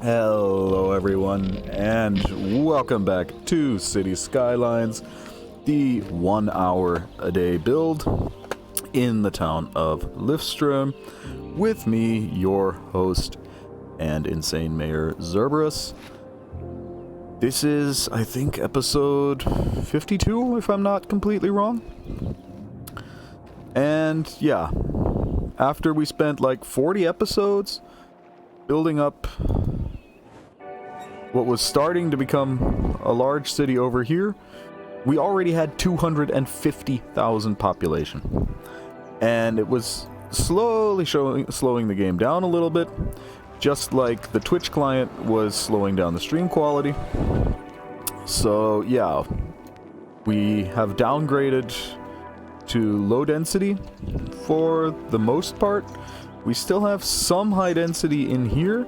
Hello everyone, and welcome back to City Skylines, the 1 hour a day build in the town of Lifstrom, with me, your host and insane mayor, Zerberus. This is, I think, episode 52, if I'm not completely wrong. And yeah, after we spent like 40 episodes building up what was starting to become a large city over here, we already had 250,000 population. And it was slowly slowing the game down a little bit, just like the Twitch client was slowing down the stream quality. So yeah, we have downgraded to low density for the most part. We still have some high density in here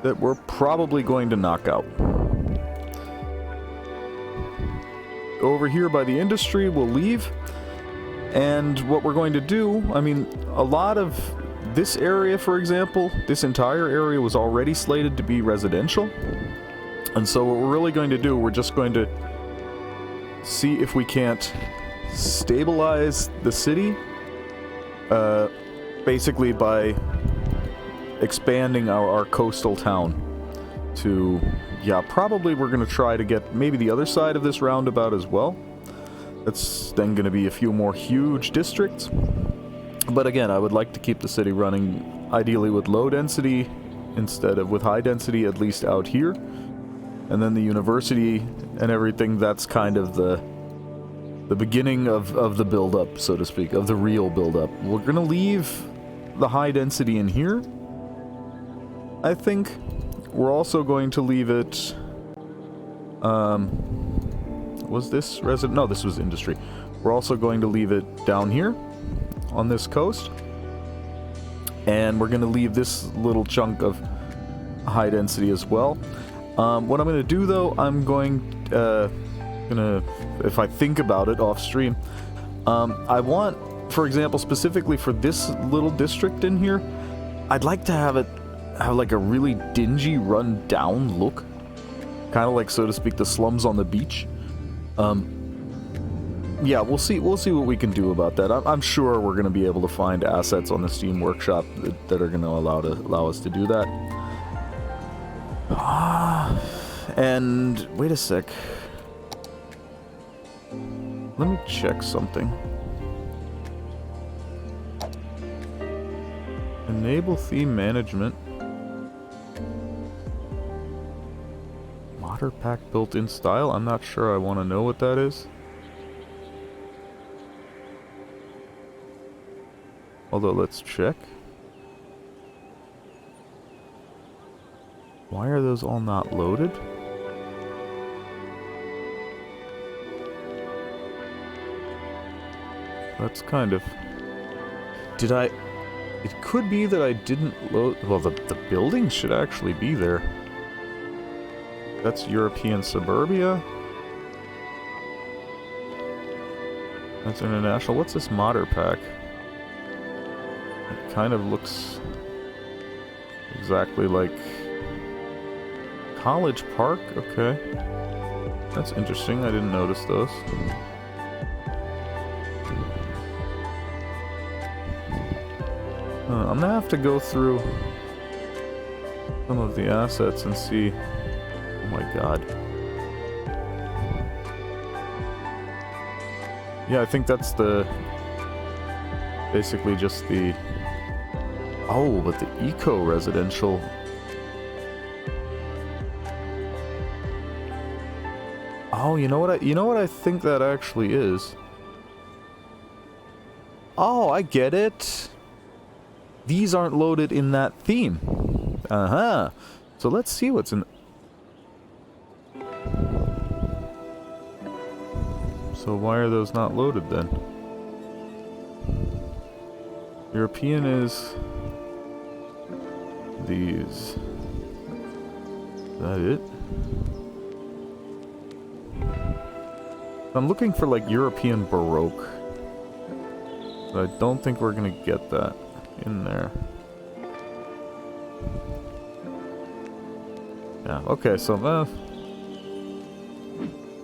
that we're probably going to knock out. Over here by the industry, we'll leave. And what we're going to do, I mean, a lot of this area, for example, this entire area was already slated to be residential. And so what we're really going to do, we're just going to see if we can't stabilize the city, basically by expanding our coastal town to, yeah, probably we're going to try to get maybe the other side of this roundabout as well. That's then going to be a few more huge districts. But again, I would like to keep the city running ideally with low density instead of with high density, at least out here. And then the university and everything, that's kind of the beginning of the build-up, so to speak, of the real build-up. We're going to leave the high density in here, I think. We're also going to leave it, was this resident? No, this was industry. We're also going to leave it down here on this coast. And we're going to leave this little chunk of high density as well. What I'm going to do, though, I'm going, if I think about it off stream, I want, for example, specifically for this little district in here, I'd like to have like a really dingy, run-down look. Kind of like, so to speak, the slums on the beach. Yeah, we'll see what we can do about that. I'm sure we're going to be able to find assets on the Steam Workshop that are going to allow us to do that. And wait a sec. Let me check something. Enable theme management. Modder pack built-in style? I'm not sure I want to know what that is. Although, let's check. Why are those all not loaded? That's kind of... It could be that I didn't load... Well, the building should actually be there. That's European Suburbia. That's international. What's this modder pack? It kind of looks exactly like College Park. Okay. That's interesting. I didn't notice those. I'm gonna have to go through some of the assets and see. Oh my god. Yeah, I think that's basically just the... Oh, but the eco-residential... Oh, you know what I think that actually is? Oh, I get it. These aren't loaded in that theme. Uh-huh. So let's see what's in... So why are those not loaded then? European is... these. Is that it? I'm looking for like European Baroque. But I don't think we're gonna get that in there. Yeah, okay, so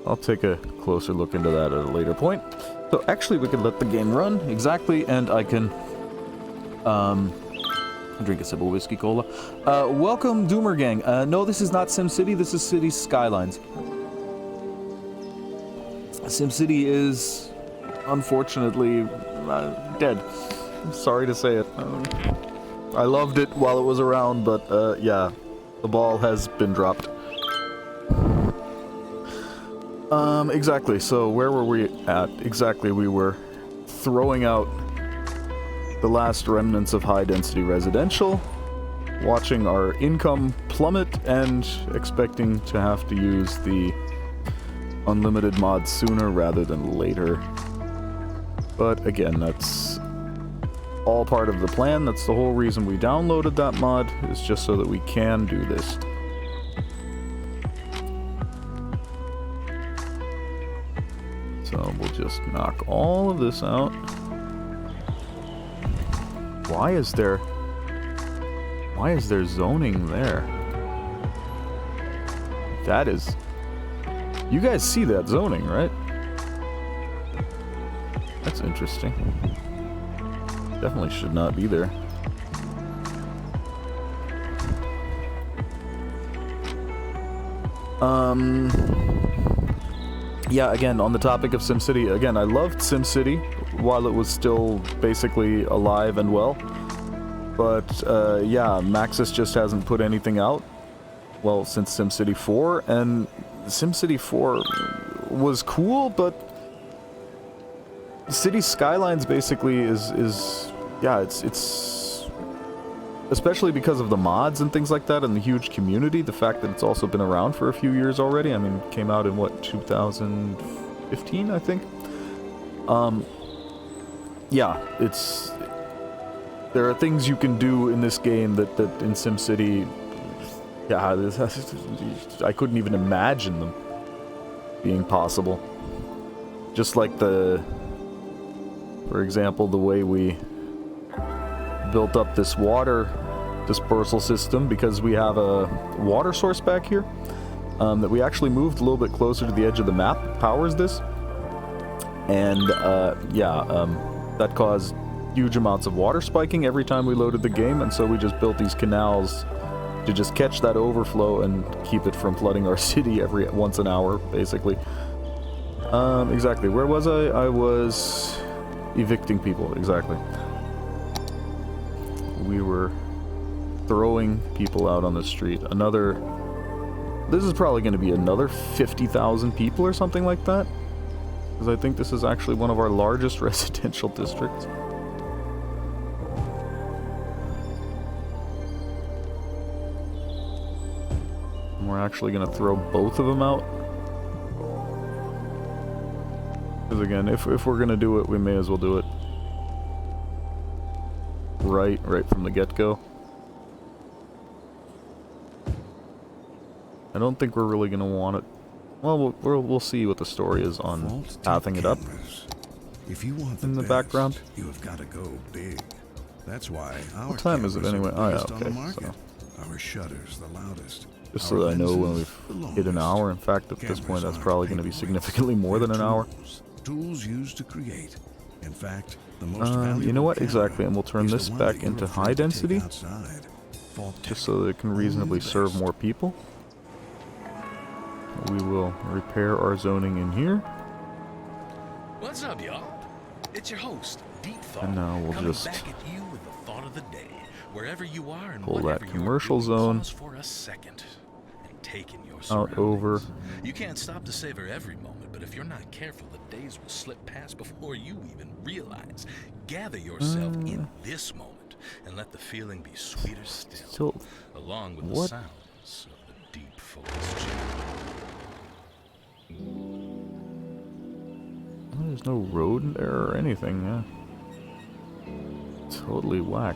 I'll take a closer look into that at a later point. So actually we can let the game run, exactly, and I can drink a sip of whiskey cola. Welcome Doomer Gang. No, this is not SimCity, this is City Skylines. SimCity is unfortunately dead. I'm sorry to say it. I loved it while it was around, but yeah, the ball has been dropped. Exactly, so where were we at? Exactly, we were throwing out the last remnants of high-density residential, watching our income plummet, and expecting to have to use the unlimited mod sooner rather than later. But again, that's all part of the plan. That's the whole reason we downloaded that mod, is just so that we can do this. So we'll just knock all of this out. Why is there zoning there? That is... You guys see that zoning, right? That's interesting. Definitely should not be there. Yeah, again, on the topic of SimCity, again, I loved SimCity while it was still basically alive and well. But, yeah, Maxis just hasn't put anything out, well, since SimCity 4, and SimCity 4 was cool, but City Skylines basically is yeah, it's especially because of the mods and things like that and the huge community, the fact that it's also been around for a few years already. I mean, it came out in what, 2015, I think. Yeah, there are things you can do in this game that in SimCity, yeah, I couldn't even imagine them being possible. Just like for example, the way we built up this water dispersal system, because we have a water source back here that we actually moved a little bit closer to the edge of the map, powers this. And that caused huge amounts of water spiking every time we loaded the game, and so we just built these canals to just catch that overflow and keep it from flooding our city once an hour, basically. Exactly. Where was I? I was evicting people, exactly. We were throwing people out on the street. This is probably going to be another 50,000 people or something like that. Because I think this is actually one of our largest residential districts. And we're actually going to throw both of them out. Because again, if we're going to do it, we may as well do it right from the get-go. I don't think we're really going to want it. Well, we'll see what the story is on pathing it up. If you want in the background. You have got to go big. That's why our what time is it anyway? Oh yeah, okay. So. Our shutters the loudest. Just so that I know when we've hit an hour. In fact, at this point, that's probably going to be significantly more than an hour. Tools used to create. In fact, the most valuable you know what? Exactly, and we'll turn this back into high density, just so that it can reasonably serve more people. We will repair our zoning in here. What's up, y'all? It's your host, Deep Thought. And now we'll just back at you with the thought of the day. Wherever you are and pull that commercial zone for a second and take in your out over. You can't stop to savor every moment, but if you're not careful, the days will slip past before you even realize. Gather yourself in this moment and let the feeling be sweeter still along with the sounds of the deep forest channel. There's no road in there or anything, yeah. Totally whack.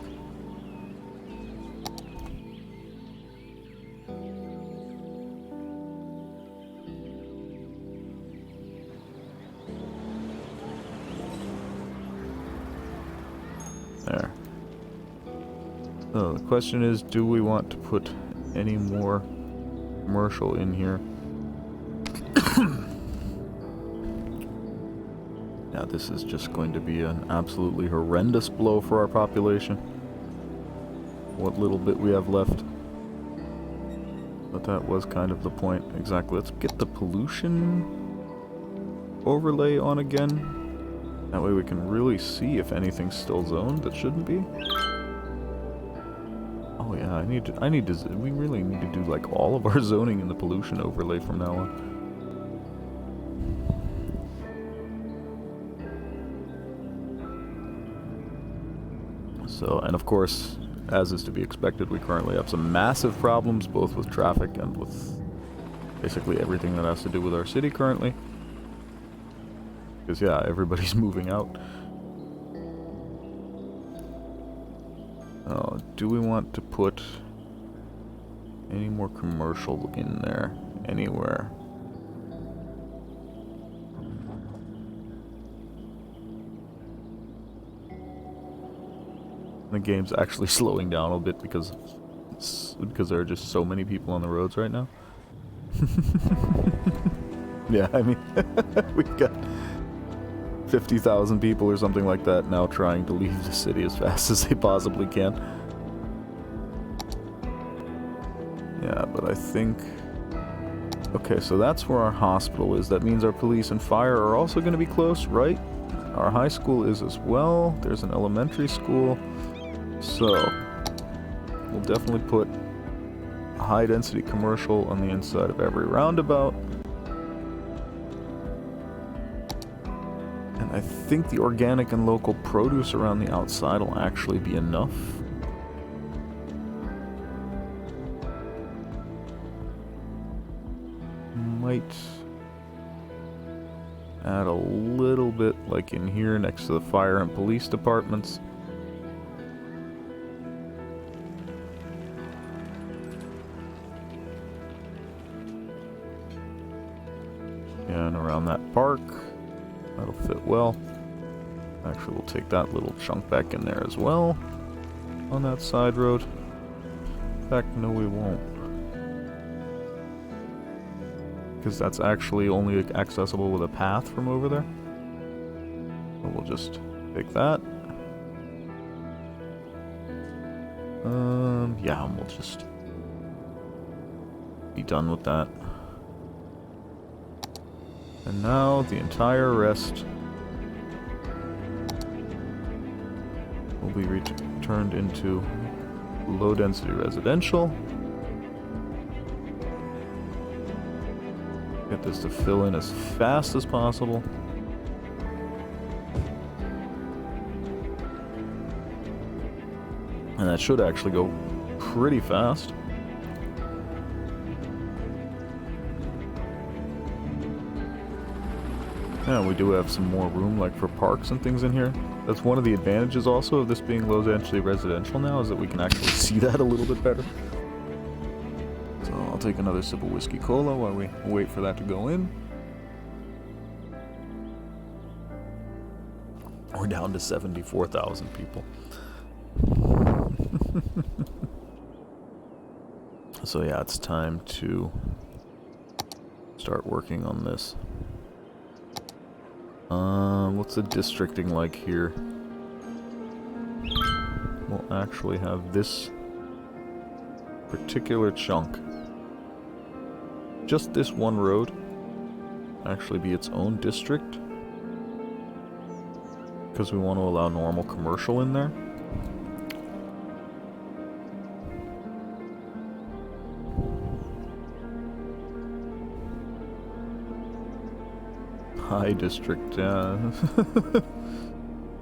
There. So the question is, do we want to put any more commercial in here. Now this is just going to be an absolutely horrendous blow for our population. What little bit we have left. But that was kind of the point. Exactly. Let's get the pollution overlay on again. That way we can really see if anything's still zoned that shouldn't be. Oh yeah, we really need to do like all of our zoning in the pollution overlay from now on. So, and of course, as is to be expected, we currently have some massive problems, both with traffic and with basically everything that has to do with our city currently. Because, yeah, everybody's moving out. Oh, do we want to put any more commercial in there? Anywhere? The game's actually slowing down a bit because there are just so many people on the roads right now. Yeah, I mean, we've got 50,000 people or something like that now trying to leave the city as fast as they possibly can. Yeah, but I think... Okay, so that's where our hospital is. That means our police and fire are also going to be close, right? Our high school is as well. There's an elementary school. So, we'll definitely put a high-density commercial on the inside of every roundabout. And I think the organic and local produce around the outside will actually be enough. Might add a little bit like in here next to the fire and police departments. And around that park, that'll fit well. Actually, we'll take that little chunk back in there as well, on that side road. In fact, no we won't. Because that's actually only accessible with a path from over there. So we'll just take that. Yeah, and we'll just be done with that. And now the entire rest will be turned into low-density residential. Get this to fill in as fast as possible. And that should actually go pretty fast. Yeah, we do have some more room, like for parks and things in here. That's one of the advantages also of this being low-density residential now, is that we can actually see that a little bit better. So I'll take another sip of whiskey cola while we wait for that to go in. We're down to 74,000 people. So yeah, it's time to start working on this. What's the districting like here? We'll actually have this particular chunk, just this one road, actually be its own district, because we want to allow normal commercial in there. High district, yeah.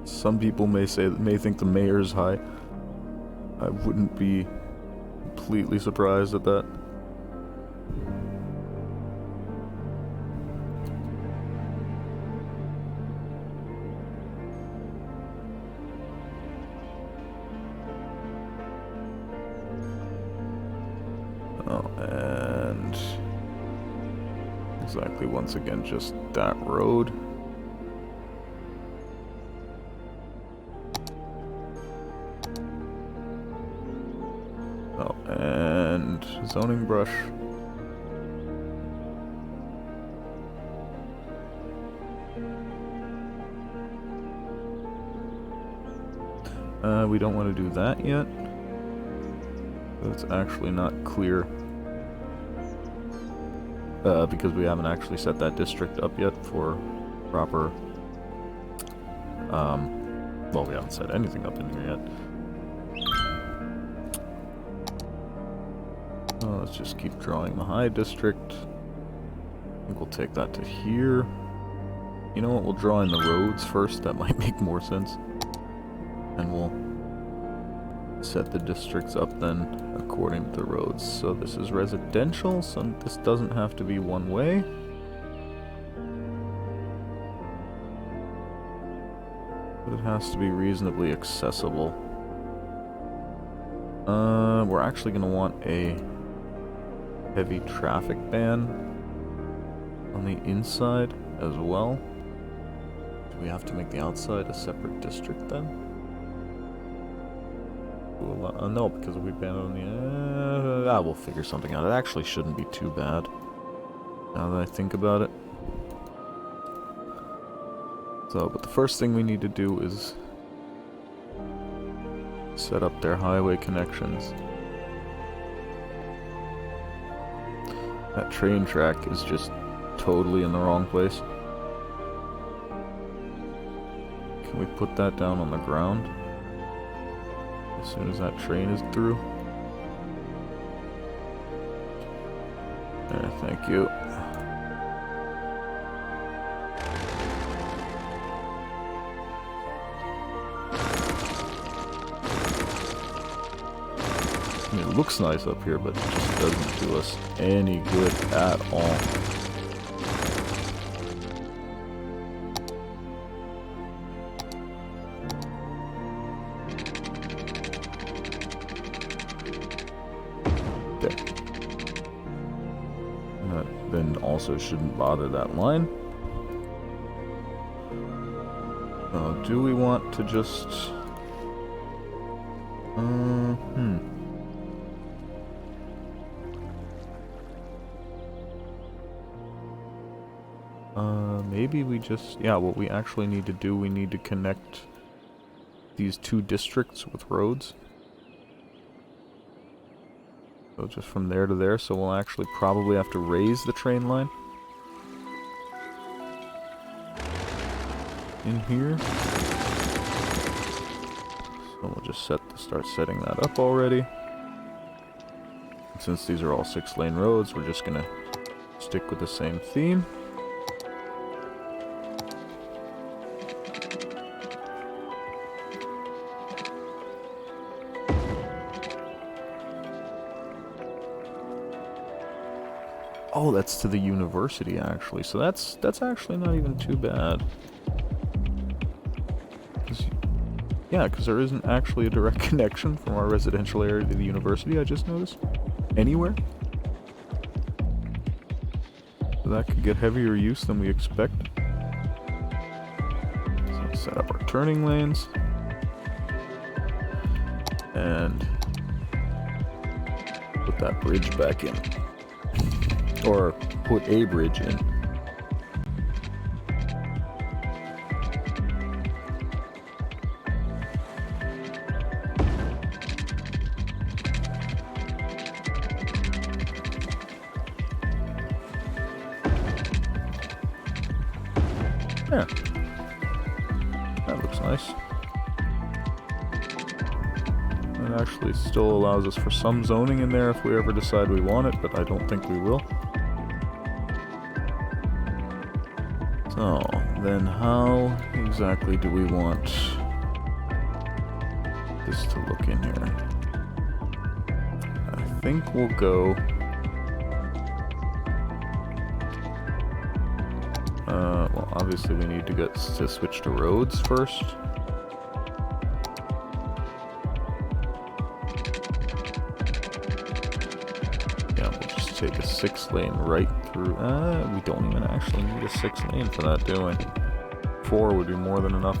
Some people may think the mayor's high. I wouldn't be completely surprised at that. Oh, and exactly, once again, just that road. Oh, and zoning brush We don't want to do that yet. It's actually not clear. Because we haven't actually set that district up yet for proper... well, we haven't set anything up in here yet. Let's just keep drawing the high district. I think we'll take that to here. You know what, we'll draw in the roads first, that might make more sense. And we'll set the districts up then according to the roads. So this is residential, so this doesn't have to be one way. But it has to be reasonably accessible. We're actually going to want a heavy traffic ban on the inside as well. Do we have to make the outside a separate district then? No, because we banned it on the... we'll figure something out. It actually shouldn't be too bad, now that I think about it. So, but the first thing we need to do is set up their highway connections. That train track is just totally in the wrong place. Can we put that down on the ground as soon as that train is through? There, thank you. I mean, it looks nice up here, but it just doesn't do us any good at all. There. That then also shouldn't bother that line. Do we want to just... maybe we just... yeah, what we actually need to do, we need to connect these two districts with roads. So just from there to there, so we'll actually probably have to raise the train line in here. So we'll just start setting that up already. And since these are all 6-lane roads, we're just gonna stick with the same theme. Oh, that's to the university, actually. So that's actually not even too bad. Yeah, because there isn't actually a direct connection from our residential area to the university, I just noticed. Anywhere. So that could get heavier use than we expect. So let's set up our turning lanes. And put that bridge back in. Or put a bridge in. Yeah. That looks nice. It actually still allows us for some zoning in there if we ever decide we want it, but I don't think we will. So, then how exactly do we want this to look in here? I think we'll go... well, obviously we need to get to switch to roads first. Yeah, we'll just take a 6-lane right through. We don't even actually need a 6-lane for that, do we? 4 would be more than enough.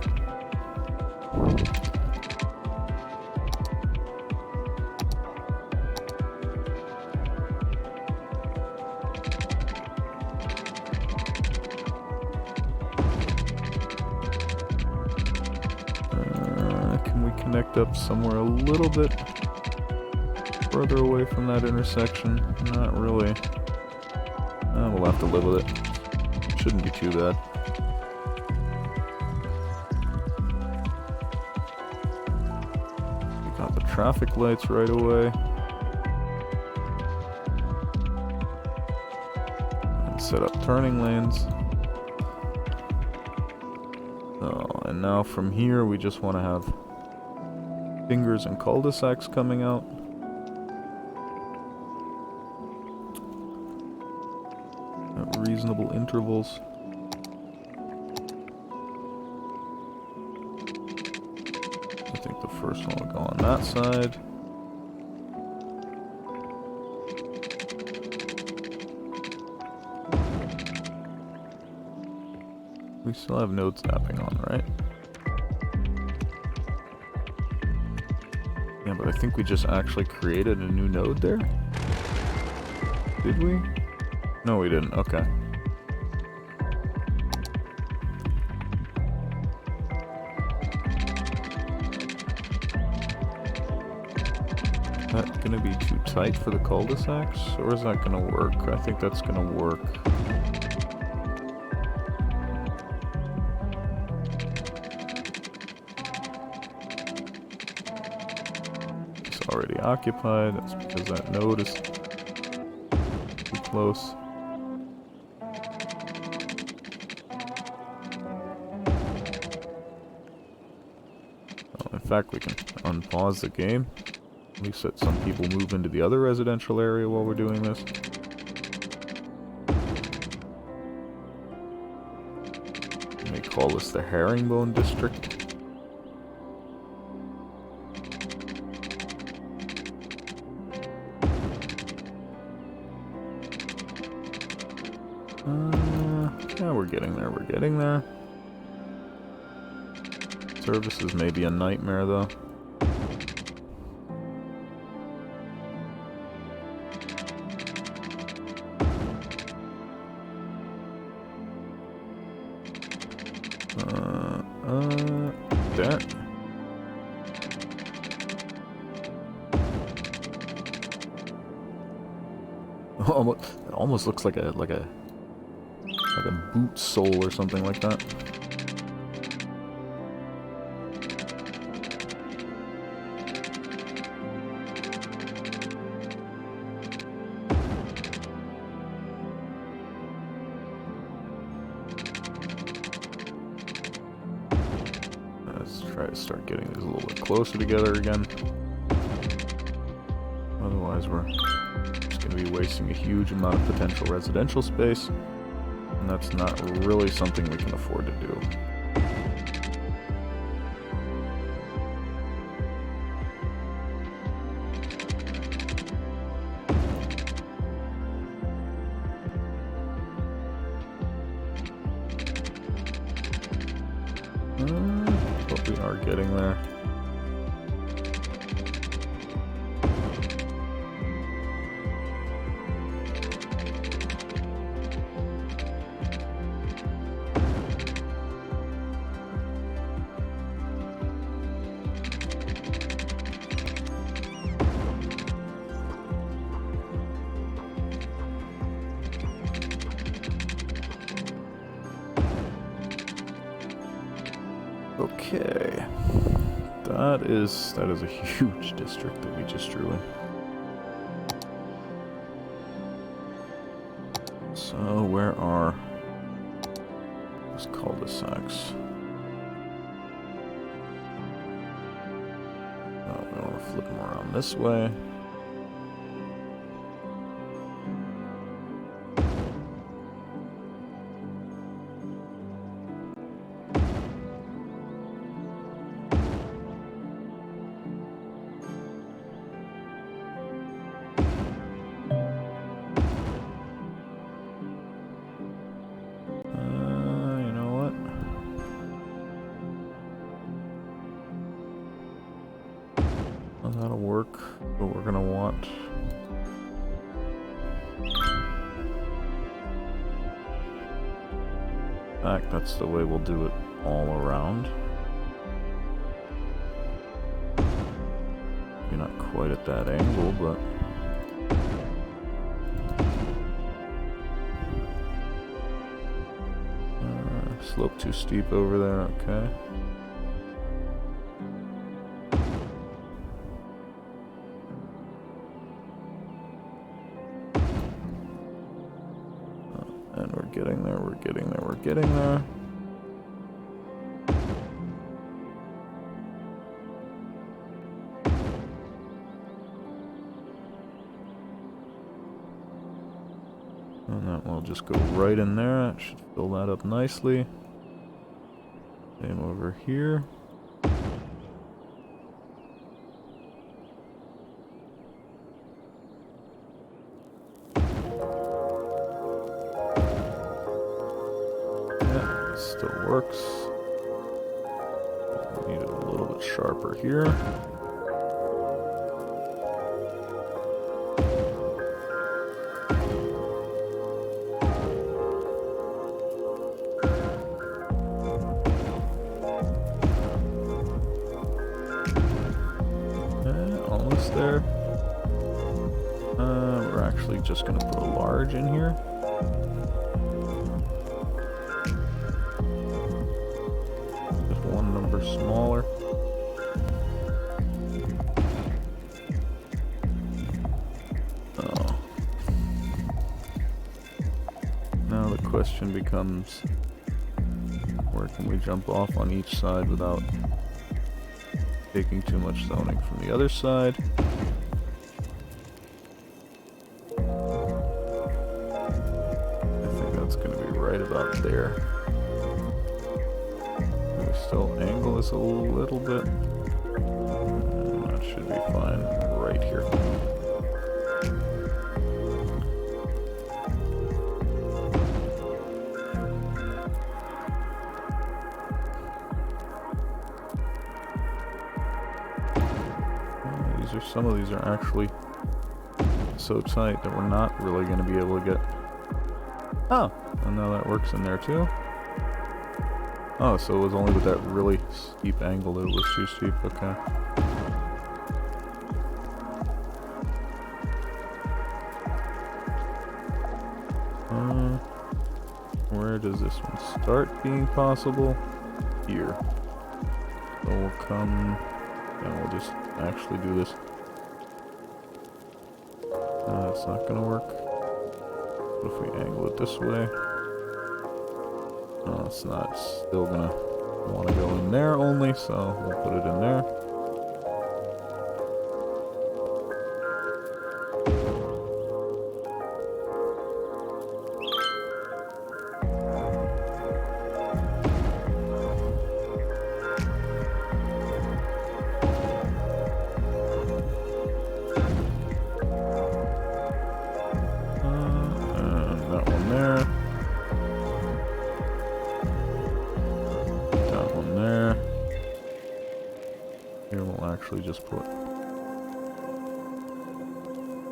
Can we connect up somewhere a little bit further away from that intersection. Not really. We'll have to live with it. Shouldn't be too bad. We got the traffic lights right away. And set up turning lanes. And now from here we just want to have fingers and cul-de-sacs coming out. At reasonable intervals. I think the first one will go on that side. We still have node snapping on, right? Yeah, but I think we just actually created a new node there. Did we? No, we didn't. Okay. Is that gonna be too tight for the cul-de-sacs? Or is that gonna work? I think that's gonna work. Already occupied. That's because that node is too close. Well, in fact, we can unpause the game. At least let some people move into the other residential area while we're doing this. We may call this the Herringbone District. Yeah, we're getting there, we're getting there. Services may be a nightmare, though. There. It almost looks like a boot sole or something like that. Let's try to start getting these a little bit closer together again. Otherwise we're just going to be wasting a huge amount of potential residential space. And that's not really something we can afford to do. But we are getting there. Okay, that is a huge district that we just drew in. So where are these cul-de-sacs? Oh, we want to flip them around this way. That'll work, but we're gonna want back. That's the way we'll do it all around. Maybe not quite at that angle, but... slope too steep over there, okay. And we're getting there, we're getting there, we're getting there. And that will just go right in there. That should fill that up nicely. Same over here. Yeah, still works. Need it a little bit sharper here. Almost there. We're actually just going to put a large in here. Just one number smaller. Oh. Now the question becomes, where can we jump off on each side without taking too much zoning from the other side? I think that's going to be right about there. Can we still angle this a little bit? That should be fine right here. Some of these are actually so tight that we're not really going to be able to get... Oh, and now that works in there too. Oh, so it was only with that really steep angle that it was too steep. Okay. Where does this one start being possible? Here. So we'll come... and we'll just actually do this. That's not gonna work. What if we angle it this way? No, it's not. It's still gonna want to go in there only, so we'll put it in there. Just put...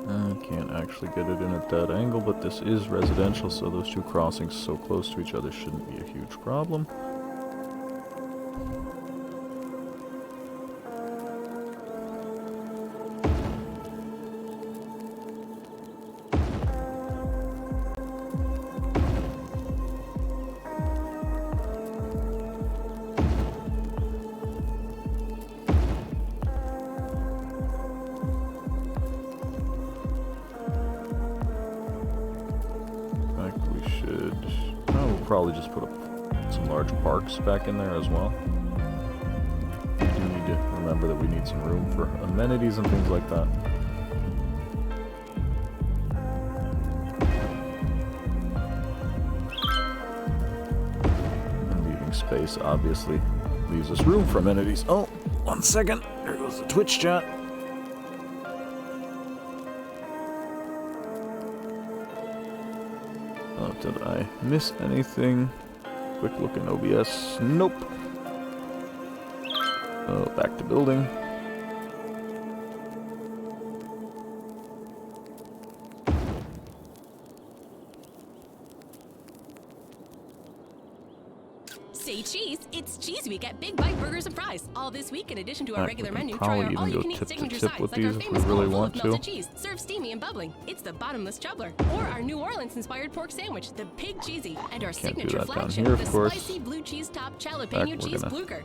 I can't actually get it in at that angle, but this is residential, so those two crossings so close to each other shouldn't be a huge problem. Probably just put some large parks back in there as well. We do need to remember that we need some room for amenities and things like that. And leaving space obviously leaves us room for amenities. Oh, 1 second. There goes the Twitch chat. Did I miss anything? Quick look in OBS. Nope. Oh, back to building. Say cheese, it's Cheese Week at Big Bite Burgers and Fries. All this week, in addition to our Heck, regular we can menu, try probably our even go all-you-can-eat tip to signature tip sides, with like our these if we famous really bowl full want of to. melted cheese, served steamy and bubbling. It's the bottomless chubbler. Or our New Orleans-inspired pork sandwich, the Pig Cheesy. And our Can't do signature that down flagship, here, of the course. spicy blue cheese top Back, jalapeno we're cheese gonna blucher.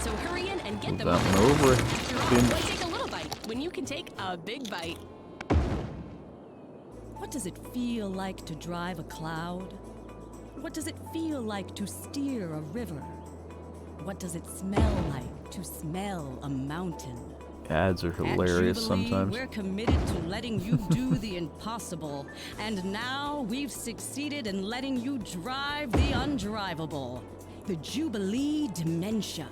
So hurry in and get move them. that one over. After all, Bin. why take a little bite when you can take a big bite? What does it feel like to drive a cloud? What does it feel like to steer a river? What does it smell like to smell a mountain? Ads are At hilarious Jubilee, sometimes. we're committed to letting you do the impossible. And now we've succeeded in letting you drive the undrivable. The Jubilee Dementia.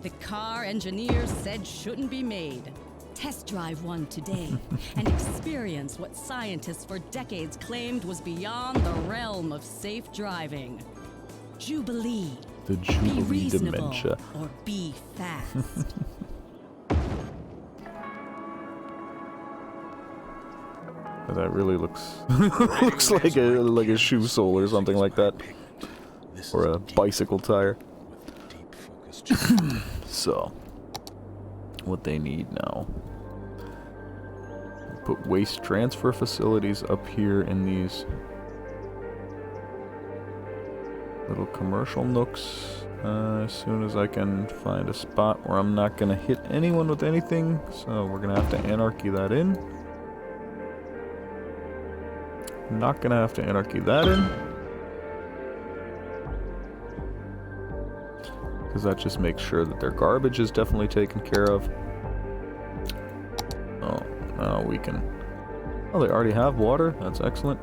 The car engineers said shouldn't be made. Test drive one today and experience what scientists for decades claimed was beyond the realm of safe driving. Jubilee. The Be Jubilee reasonable Dementia. or be fast. That really looks looks like a shoe sole or something like that, This or is a deep bicycle tire. with deep focus. So, what they need now. Put waste transfer facilities up here in these little commercial nooks. As soon as I can find a spot where I'm not gonna hit anyone with anything, so we're gonna have to anarchy that in. Not gonna have to anarchy that in. Because that just makes sure that their garbage is definitely taken care of. Oh, now we can... Oh, they already have water? That's excellent.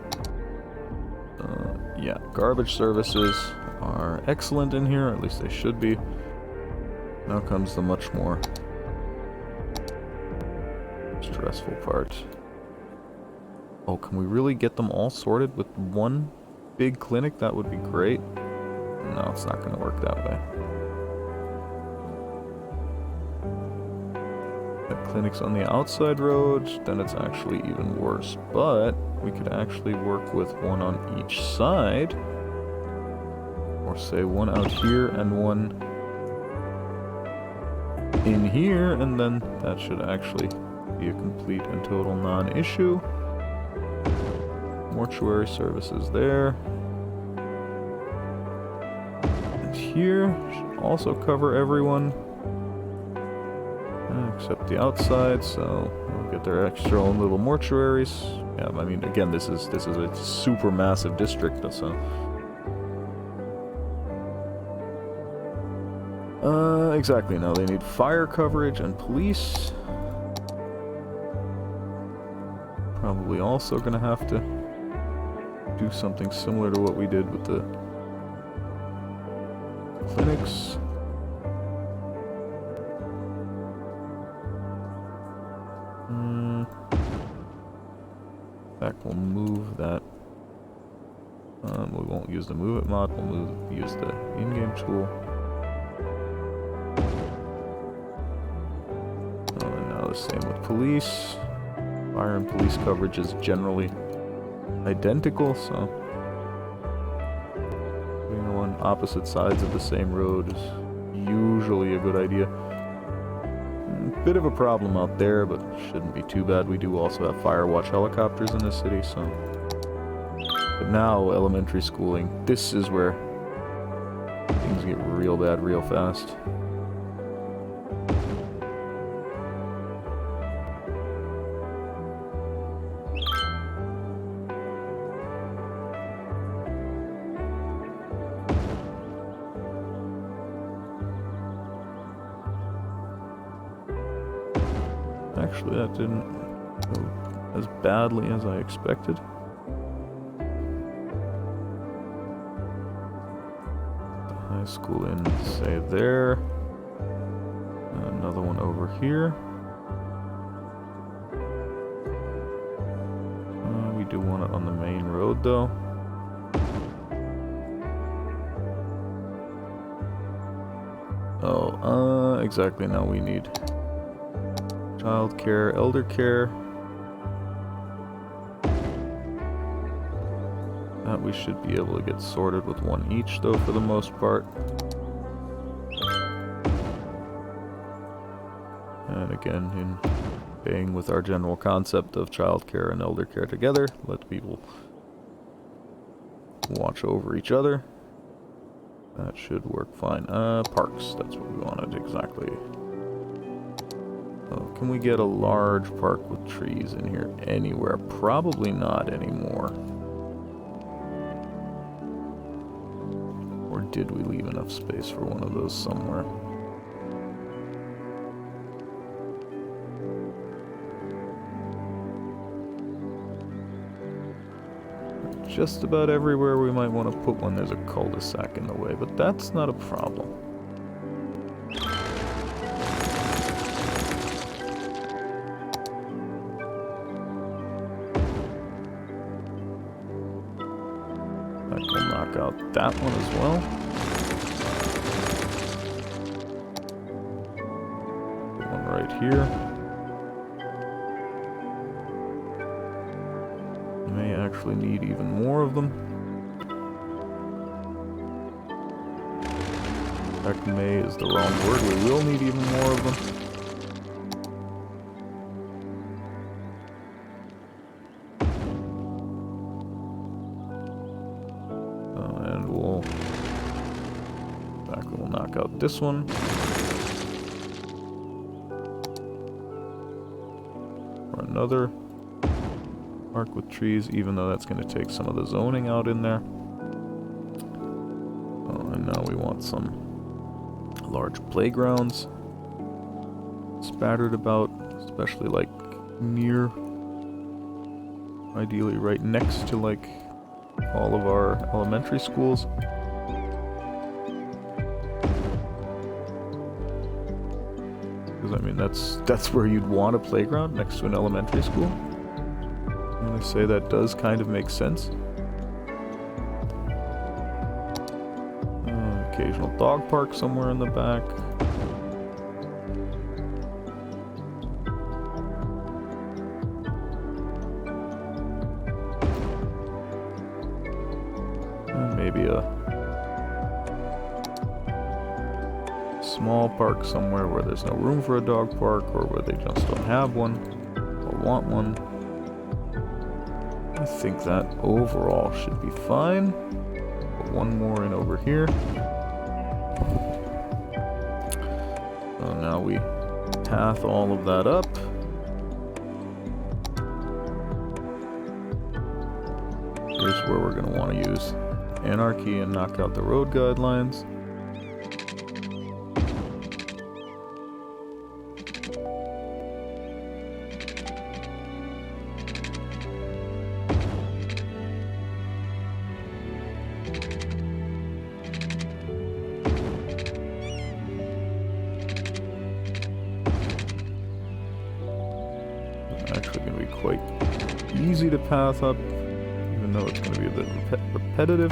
Yeah, garbage services are excellent in here, at least they should be. Now comes the much more stressful part. Oh, can we really get them all sorted with one big clinic? That would be great. No, it's not going to work that way. That clinic's on the outside road, then it's actually even worse. But we could actually work with one on each side. Or say one out here and one in here, and then that should actually be a complete and total non-issue. Mortuary services there. And here should also cover everyone. Except the outside, so we'll get their extra own little mortuaries. Yeah, I mean, again, this is a super massive district, so. Exactly. Now they need fire coverage and police. Probably also gonna have to do something similar to what we did with the clinics. In fact, we'll move that. We won't use the move it mod. We'll use the in-game tool. And now the same with police. Fire and police coverage is generally identical, so putting them on opposite sides of the same road is usually a good idea. Bit of a problem out there, but shouldn't be too bad. We do also have fire watch helicopters in this city, so. But now, elementary schooling, this is where things get real bad real fast. Actually, that didn't go as badly as I expected. The high school in, say, there. And another one over here. We do want it on the main road, though. Oh, exactly. Now we need child care, elder care. That we should be able to get sorted with one each, though, for the most part. And again, in staying with our general concept of childcare and elder care together, let people watch over each other. That should work fine. Parks, that's what we wanted exactly. Oh, can we get a large park with trees in here anywhere? Probably not anymore. Or did we leave enough space for one of those somewhere? Just about everywhere we might want to put one, there's a cul-de-sac in the way, but that's not a problem. That will knock out that one as well. Put one right here. May actually need even more of them. In fact, may is the wrong word. We will need even more of them. And we'll... in fact, we'll knock out this one. Or another park with trees, even though that's going to take some of the zoning out in there. Oh, and now we want some large playgrounds spattered about, especially like near, ideally right next to like all of our elementary schools. Because I mean that's where you'd want a playground, next to an elementary school. I say that does kind of make sense. Occasional dog park somewhere in the back. And maybe a small park somewhere where there's no room for a dog park, or where they just don't have one or want one. I think that overall should be fine. Put one more in over here. So now we path all of that up. Here's where we're going to want to use anarchy and knock out the road guidelines. Actually going to be quite easy to path up, even though it's going to be a bit repetitive.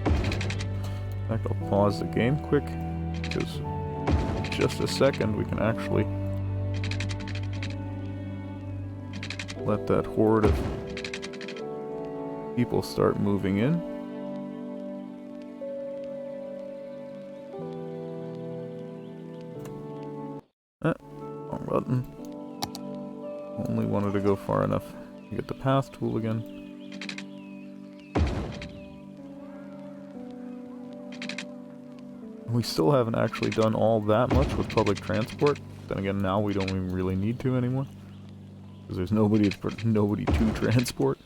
In fact, I'll pause the game quick, because in just a second we can actually let that horde of people start moving in. Wrong button. Only wanted to go far enough to get the path tool again. We still haven't actually done all that much with public transport. Then again, now we don't even really need to anymore, because there's nobody to transport.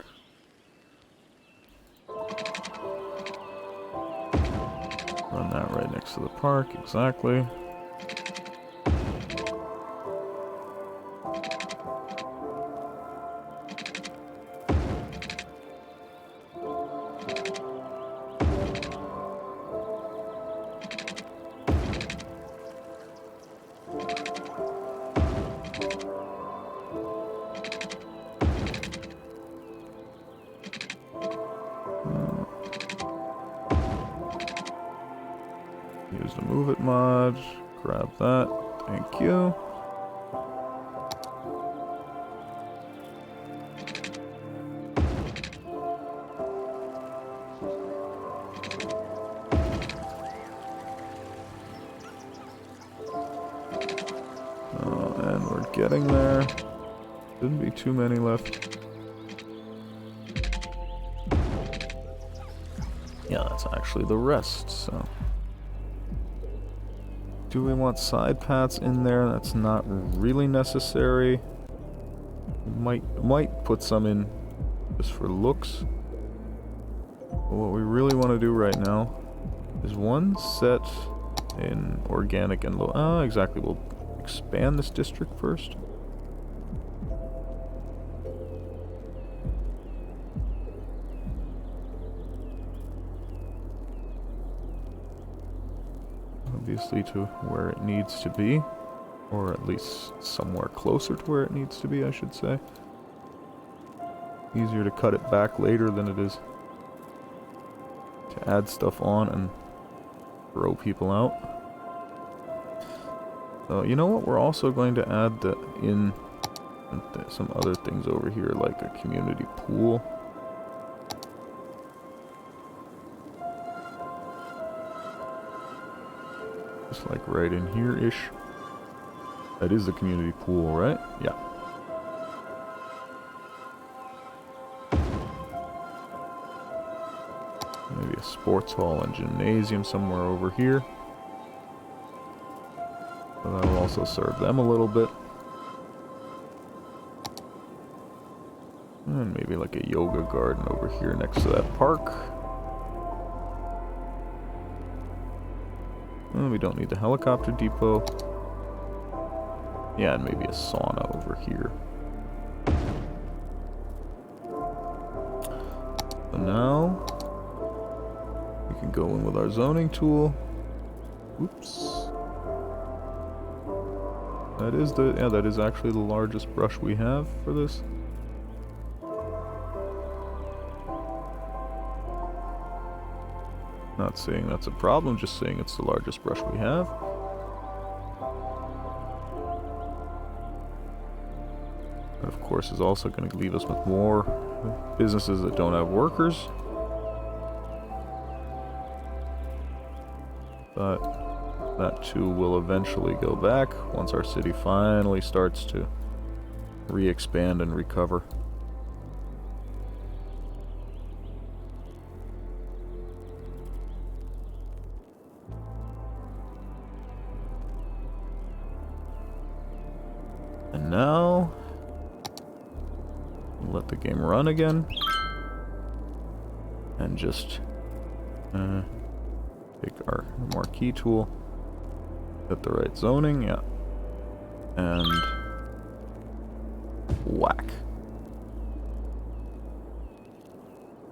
Run that right next to the park, exactly. Use the move it mod, grab that, thank you. getting there. Shouldn't be too many left. Yeah, that's actually the rest, so. Do we want side paths in there? That's not really necessary. Might put some in just for looks. But what we really want to do right now is one set in organic and low. Exactly. We'll expand this district first. Obviously to where it needs to be, or at least somewhere closer to where it needs to be, I should say. Easier to cut it back later than it is to add stuff on and throw people out. So you know what, we're also going to add some other things over here, like a community pool. Just like right in here-ish. That is the community pool, right? Yeah. Maybe a sports hall and gymnasium somewhere over here. So that'll also serve them a little bit. And maybe like a yoga garden over here next to that park. We don't need the helicopter depot. Yeah, and maybe a sauna over here. So now we can go in with our zoning tool. Oops. That is actually the largest brush we have for this. Not saying that's a problem, just saying it's the largest brush we have. That, of course, is also going to leave us with more businesses that don't have workers. But that too will eventually go back once our city finally starts to re-expand and recover. And now, let the game run again, and just take our marquee tool, hit the right zoning, yeah, and whack.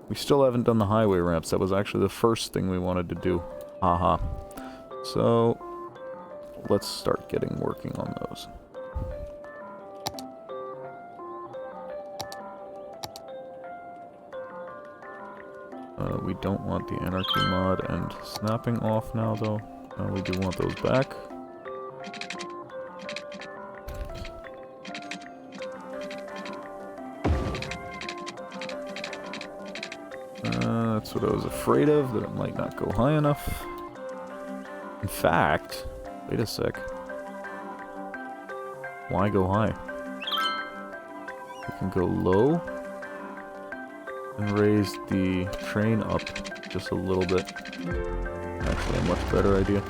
We still haven't done the highway ramps. That was actually the first thing we wanted to do. Haha. So, let's start working on those. We don't want the anarchy mod and snapping off now, though. We do want those back. That's what I was afraid of, that it might not go high enough. In fact, wait a sec. Why go high? We can go low and raise the train up just a little bit. Actually, a much better idea.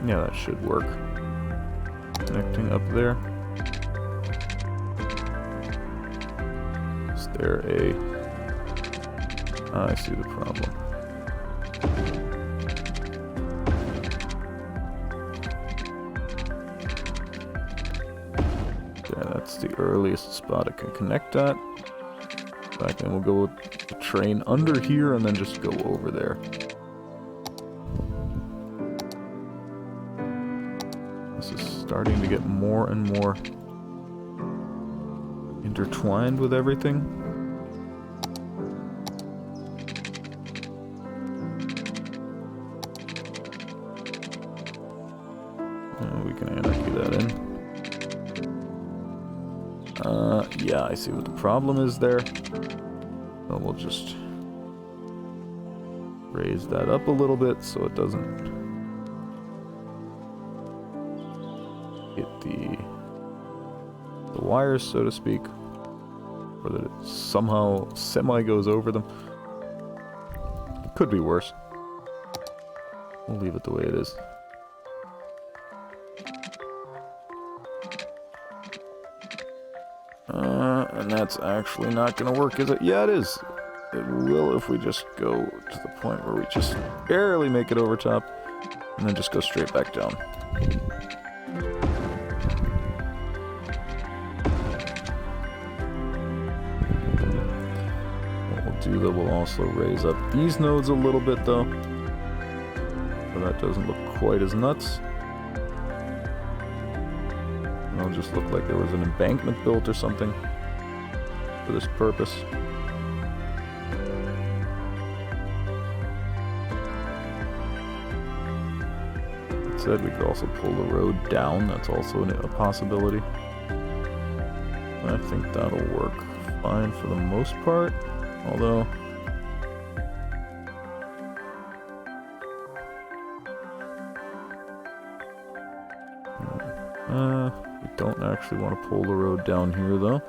Yeah, that should work. Connecting up there. Is there a... I see the problem. Yeah, that's the earliest spot it can connect at. Back then we'll go with the train under here and then just go over there. Starting to get more and more intertwined with everything. We can anarchy that in. Yeah, I see what the problem is there. So we'll just raise that up a little bit so it doesn't hit the wires, so to speak, or that it somehow semi goes over them. Could be worse. We'll leave it the way it is. And that's actually not going to work, is it? Yeah, it is. It will if we just go to the point where we just barely make it over top, and then just go straight back down. What we'll do, though, we'll also raise up these nodes a little bit, though, so that doesn't look quite as nuts. It'll just look like there was an embankment built or something for this purpose. That said, we could also pull the road down. That's also a possibility. I think that'll work fine for the most part, although we don't actually want to pull the road down here, though.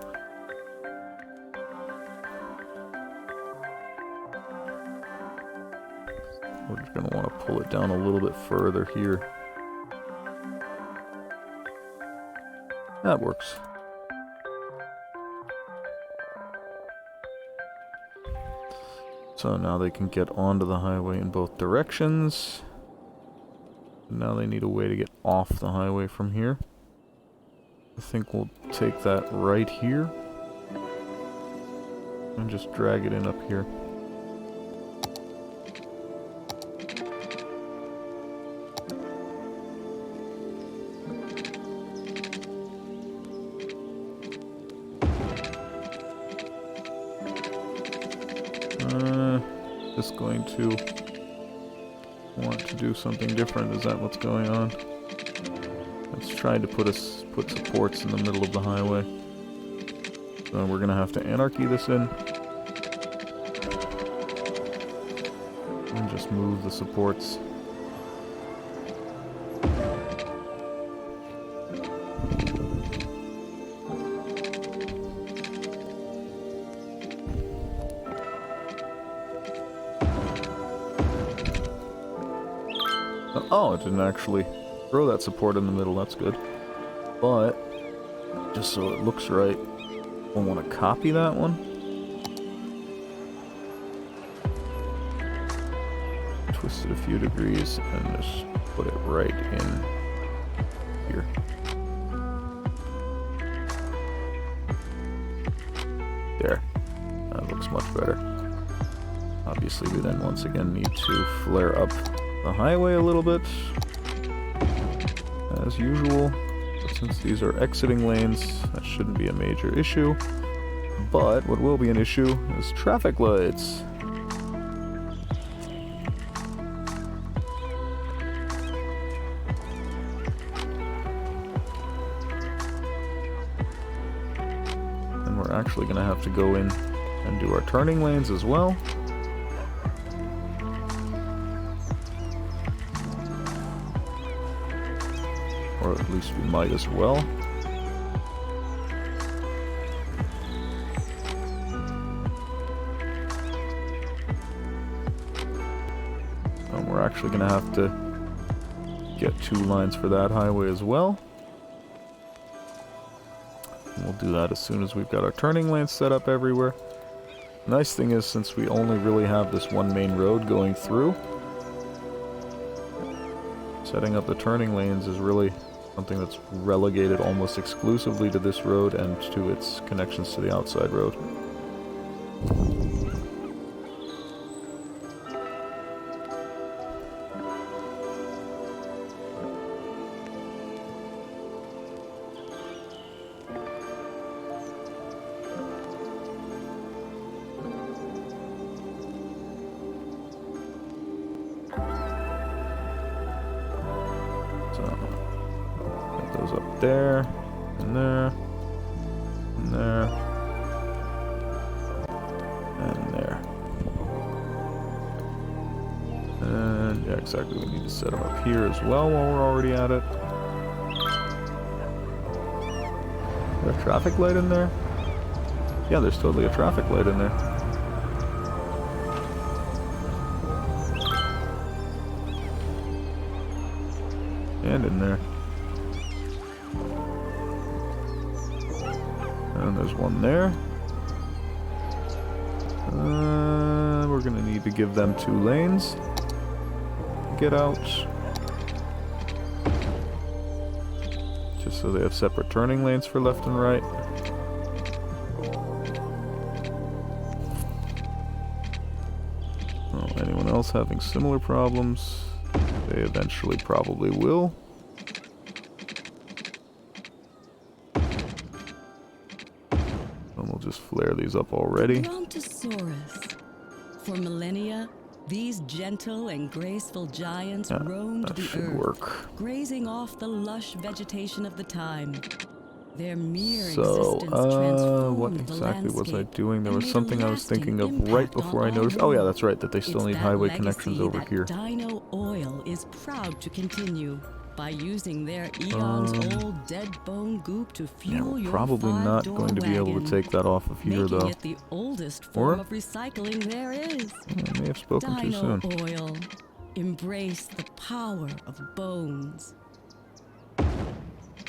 We're just going to want to pull it down a little bit further here. That works. So now they can get onto the highway in both directions. Now they need a way to get off the highway from here. I think we'll take that right here and just drag it in up here. Just going to want to do something different. Is that what's going on? Let's try to put supports in the middle of the highway. So we're gonna have to anarchy this in and just move the supports. Oh, it didn't actually throw that support in the middle, that's good. But, just so it looks right, we'll want to copy that one. Twist it a few degrees and just put it right in here. There. That looks much better. Obviously, we then once again need to flare up the highway a little bit, as usual, but since these are exiting lanes, that shouldn't be a major issue. But what will be an issue is traffic lights. And we're actually going to have to go in and do our turning lanes as well. Or at least we might as well. And we're actually going to have to get 2 lines for that highway as well. And we'll do that as soon as we've got our turning lanes set up everywhere. Nice thing is, since we only really have this one main road going through, setting up the turning lanes is really something that's relegated almost exclusively to this road and to its connections to the outside road. goes up there, and there, and there, and there. And yeah, exactly, we need to set them up here as well while we're already at it. Is there a traffic light in there? Yeah, there's totally a traffic light in there. And in there. And there's one there. We're gonna need to give them 2 lanes. Get out. Just so they have separate turning lanes for left and right. Oh, anyone else having similar problems? They eventually probably will. And we'll just flare these up already. Brontosaurus. For millennia, these gentle and graceful giants roamed that the should earth, work. grazing off the lush vegetation of the time. Their mere So, existence transformed what the exactly was I landscape doing? There and was made a something I was lasting thinking of right impact on before I all noticed. Oh yeah, who- that's right, that they still It's need that highway legacy connections over that here. Dino Oil is proud to continue by using their eons-old dead bone goop to Yeah, fuel we're your probably not five-door going to be able to wagon, take that off of here, making though. it the oldest Or- form of recycling there is. I may have spoken too Dino soon. Oil. Embrace the power of bones.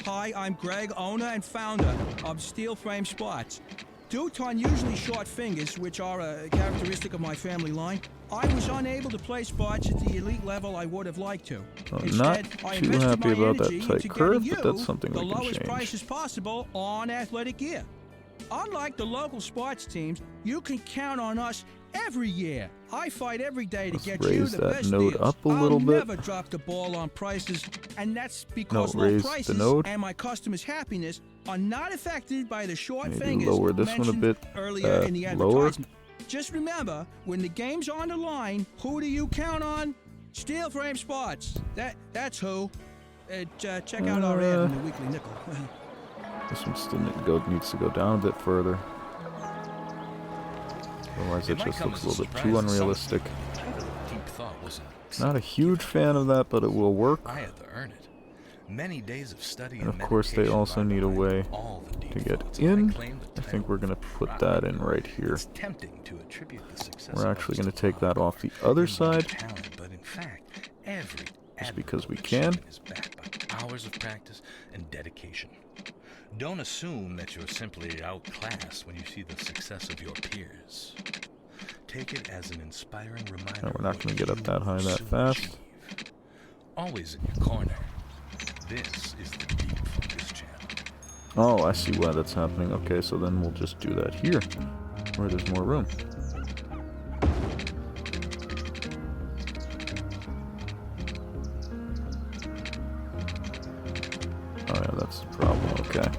Hi, I'm Greg, owner and founder of Steel Frame Spots. Due to unusually short fingers, which are a characteristic of my family line, I was unable to play spots at the elite level I would have liked to. I'm not I too invested happy my about that energy tight into curve, getting but that's you something the we can lowest change. prices possible on athletic gear. Unlike the local sports teams, you can count on us every year. I fight every day to Let's get you raise the that best node deals. up a little I'll bit. never drop the ball on prices, and that's because No, low raise the prices node. and my customers' happiness are not affected by the short Maybe fingers lower this one a mentioned bit, earlier in the lower. advertisement. Just remember, when the game's on the line, who do you count on? Steel Frame Spots. That's who. Check out our ad in the Weekly Nickel. This one still needs to go down a bit further. Otherwise, it might just come looks a as a little bit surprise too to some. unrealistic. Deep thought wasn't Not a huge fan of that, but it will work. I had to earn it. Many days of study And and of course, they meditation also lie need a behind way all the deep to get thoughts, and I in. claim the I think title we're going to put Rock. that in right here. It's tempting to attribute the success We're of actually others going to take luck that off the or other innate side. talent, but in fact, every Just because we admirable can. achievement is backed by hours of practice and dedication. Don't assume that you're simply outclassed when you see the success of your peers. Take it as an inspiring reminder. No, we're not of going what to get up you that high will that soon fast. achieve. Always in your corner. This is the Deep Focus channel. Oh, I see why that's happening. Okay, so then we'll just do that here, where there's more room. Oh yeah, that's the problem. Okay.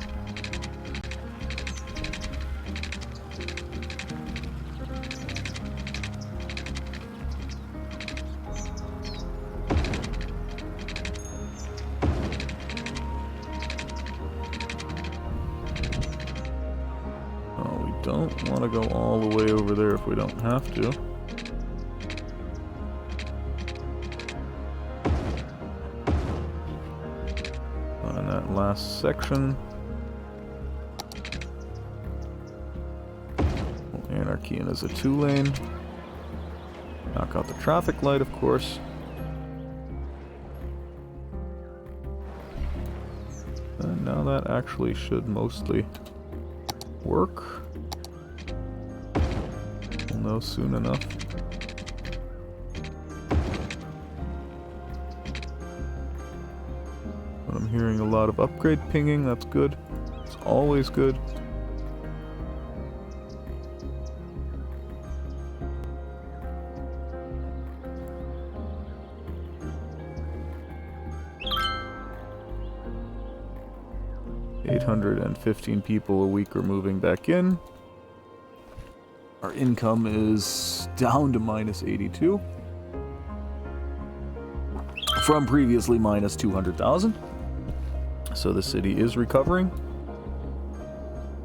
Oh, we don't want to go all the way over there if we don't have to. On that last section. We'll anarchy in as a 2-lane. Knock out the traffic light, of course. And now that actually should mostly work. We'll know soon enough. But I'm hearing a lot of upgrade pinging, that's good. It's always good. $815 people a week are moving back in. Our income is down to minus 82 from previously minus 200,000. So the city is recovering.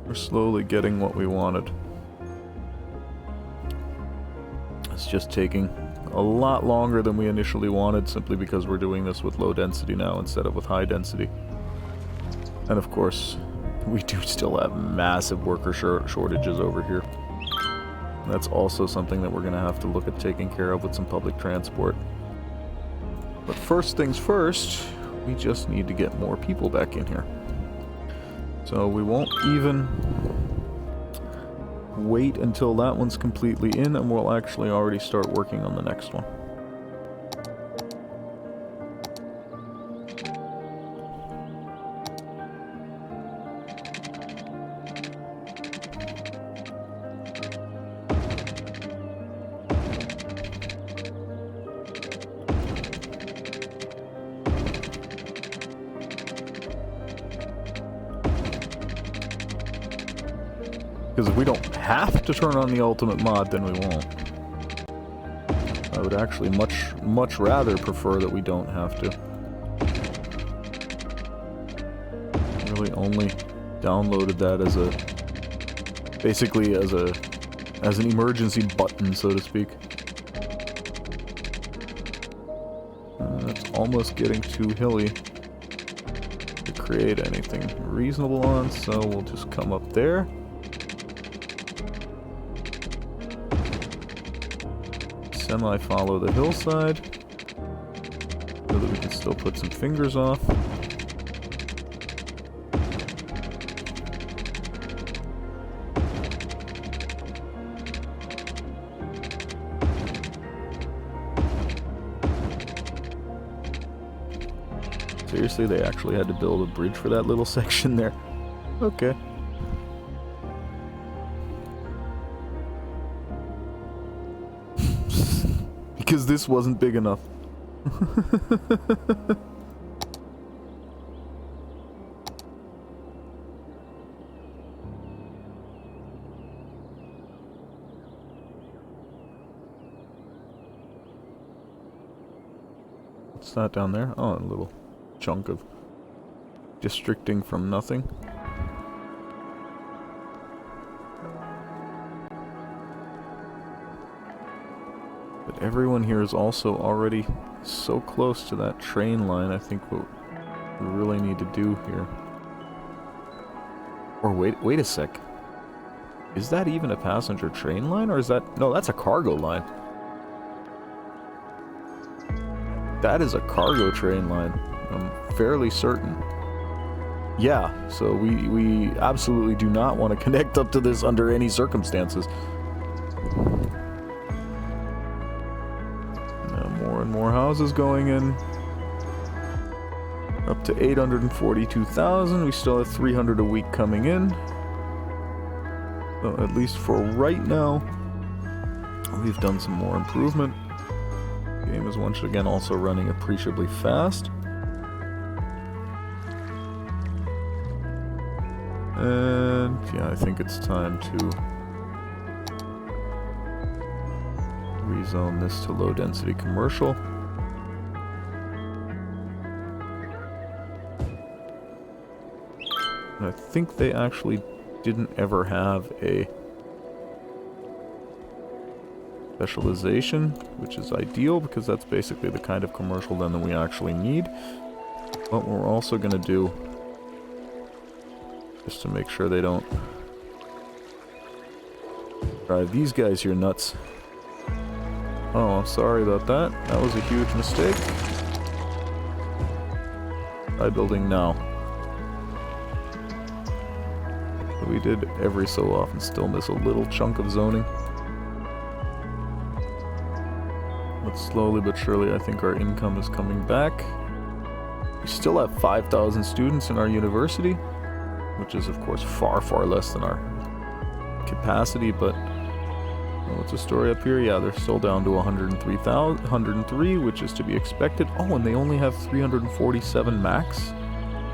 We're slowly getting what we wanted. It's just taking a lot longer than we initially wanted, simply because we're doing this with low density now instead of with high density. And of course, we do still have massive worker shortages over here. That's also something that we're going to have to look at taking care of with some public transport. But first things first, we just need to get more people back in here. So we won't even wait until that one's completely in, and we'll actually already start working on the next one. Because if we don't have to turn on the ultimate mod, then we won't. I would actually much rather prefer that we don't have to. Really only downloaded that as a, basically as an emergency button, so to speak. It's almost getting too hilly to create anything reasonable on, so we'll just come up there. Semi-follow the hillside so that we can still put some fingers off. Seriously, they actually had to build a bridge for that little section there. Okay. Because this wasn't big enough. What's that down there? Oh, a little chunk of districting from nothing. But everyone here is also already so close to that train line. I think what we really need to do here... Or wait a sec. Is that even a passenger train line, or is that... No, that's a cargo line. That is a cargo train line. I'm fairly certain. Yeah, so we absolutely do not want to connect up to this under any circumstances. More and more houses going in. Up to 842,000. We still have 300 a week coming in. So at least for right now, we've done some more improvement. The game is once again also running appreciably fast. And yeah, I think it's time to rezone this to low density commercial. And I think they actually didn't ever have a specialization, which is ideal because that's basically the kind of commercial then that we actually need. But what we're also going to do, just to make sure they don't drive these guys here nuts. Oh, I'm sorry about that. That was a huge mistake. Try building now. We did every so often still miss a little chunk of zoning. But slowly but surely I think our income is coming back. We still have 5,000 students in our university, which is of course far, far less than our capacity, but what's the story up here? Yeah, they're still down to 103, which is to be expected. Oh, and they only have 347 max.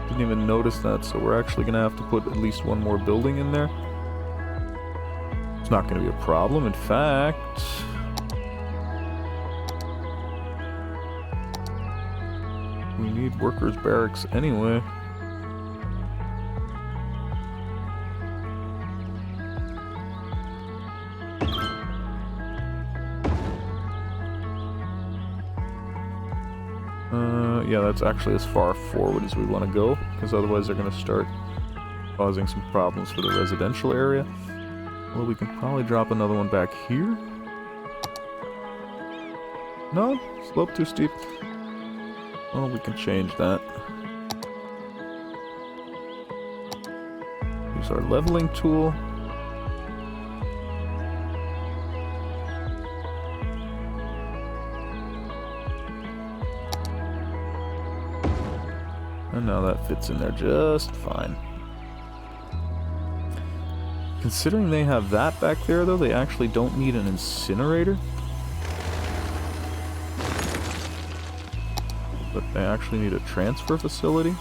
Didn't even notice that, so we're actually going to have to put at least one more building in there. It's not going to be a problem. In fact, we need workers' barracks anyway. Yeah, that's actually as far forward as we want to go, because otherwise they're going to start causing some problems for the residential area. Well, we can probably drop another one back here. No? Slope too steep. Well, we can change that. Use our leveling tool. And now that fits in there just fine. Considering they have that back there, though, they actually don't need an incinerator. But they actually need a transfer facility.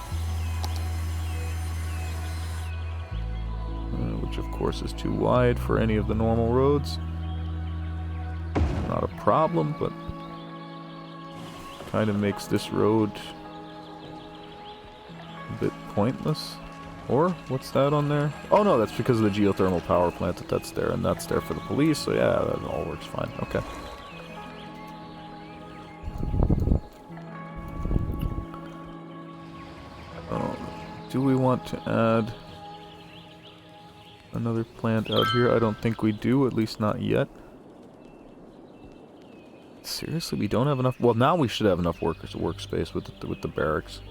Which, of course, is too wide for any of the normal roads. Not a problem, but kind of makes this road a bit pointless. Or, what's that on there? Oh no, that's because of the geothermal power plant that's there, and that's there for the police, so yeah, that all works fine. Okay. Do we want to add another plant out here? I don't think we do, at least not yet. Seriously, we don't have enough? Well, now we should have enough workspace with the barracks.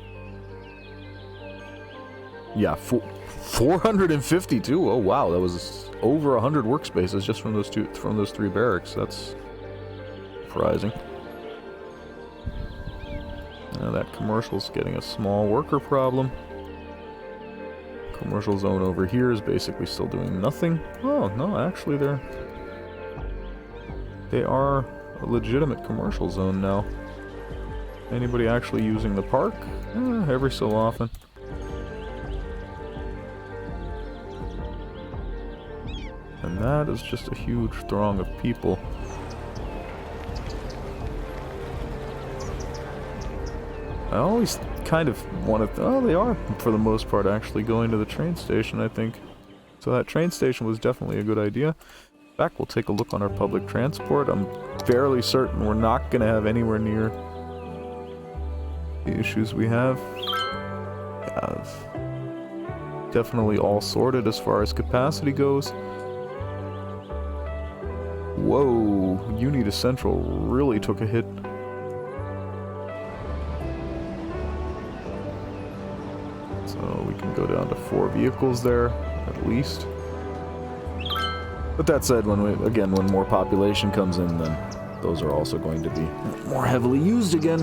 Yeah, 452. Oh wow, that was over 100 workspaces just from those three barracks. That's surprising. Now that commercial's getting a small worker problem. Commercial zone over here is basically still doing nothing. Oh no, actually they are a legitimate commercial zone now. Anybody actually using the park? Every so often. And that is just a huge throng of people. I always kind of wanted... Oh, they are, for the most part, actually going to the train station, I think. So that train station was definitely a good idea. Back, we'll take a look on our public transport. I'm fairly certain we're not going to have anywhere near the issues we have. Yeah, definitely all sorted as far as capacity goes. Whoa, Unita Central really took a hit. So we can go down to 4 vehicles there, at least. But that said, when more population comes in, then those are also going to be more heavily used again.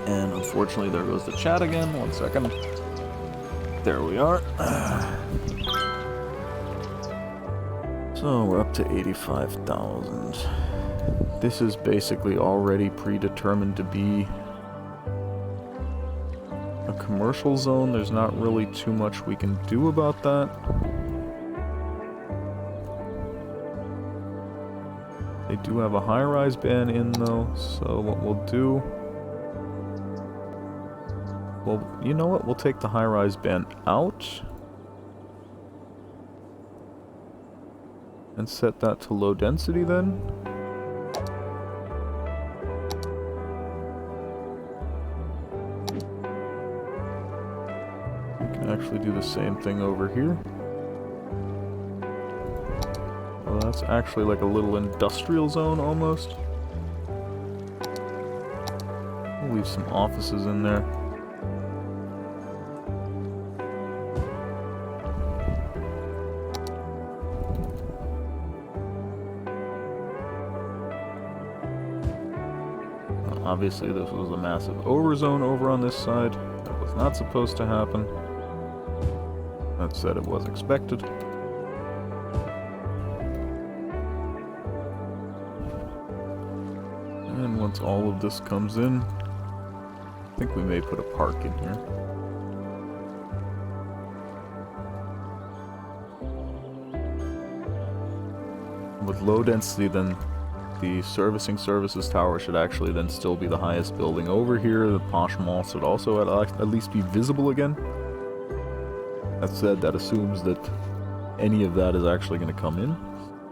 And unfortunately, there goes the chat again. 1 second. There we are. So we're up to 85,000. This is basically already predetermined to be a commercial zone. There's not really too much we can do about that. They do have a high-rise ban in though, so what we'll do... Well, you know what? We'll take the high-rise ban out. And set that to low density then. We can actually do the same thing over here. Well, that's actually like a little industrial zone almost. We'll leave some offices in there. Obviously, this was a massive overzone over on this side. That was not supposed to happen. That said, it was expected. And once all of this comes in, I think we may put a park in here. With low density, then the servicing services tower should actually then still be the highest building over here. The Posh Mall should also at least be visible again. That said, that assumes that any of that is actually going to come in.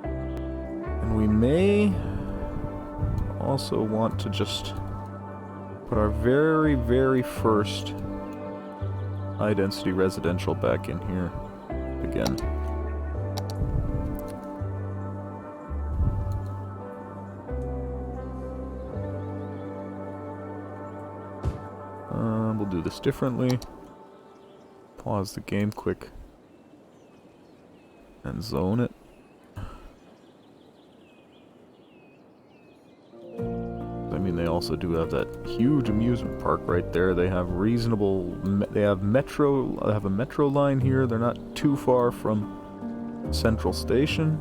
And we may also want to just put our very, very first high-density residential back in here again. We'll do this differently. Pause the game quick. And zone it. I mean, they also do have that huge amusement park right there. They have reasonable... They have a metro line here. They're not too far from Central Station.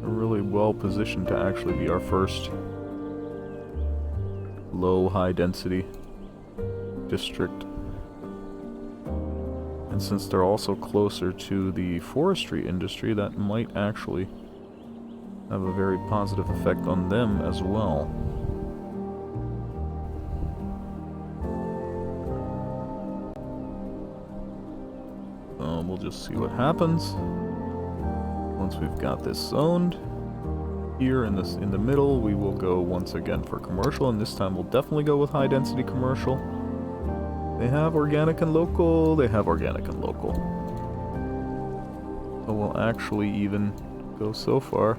They're really well positioned to actually be our first low high density district. And since they're also closer to the forestry industry, that might actually have a very positive effect on them as well. We'll just see what happens once we've got this zoned. Here in the middle, we will go once again for commercial, and this time we'll definitely go with high density commercial. They have organic and local. They have organic and local. So we'll actually even go so far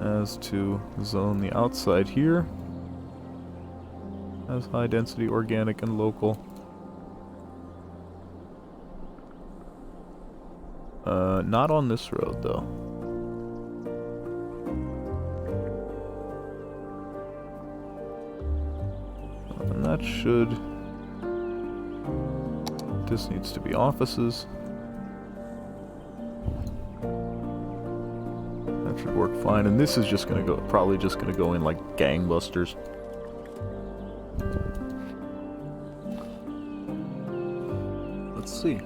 as to zone the outside here as high density organic and local. Not on this road though. And that should... This needs to be offices. That should work fine. And this is just gonna go, probably just gonna go in like gangbusters. Let's see.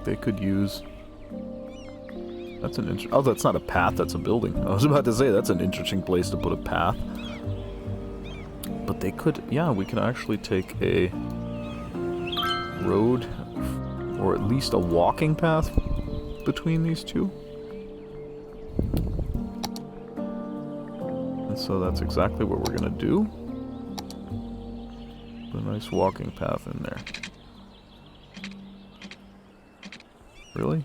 They could use... That's an oh, that's not a path, that's a building. I was about to say, that's an interesting place to put a path. But they could... Yeah, we could actually take a road, or at least a walking path between these two. And so that's exactly what we're gonna do. Put a nice walking path in there. Really?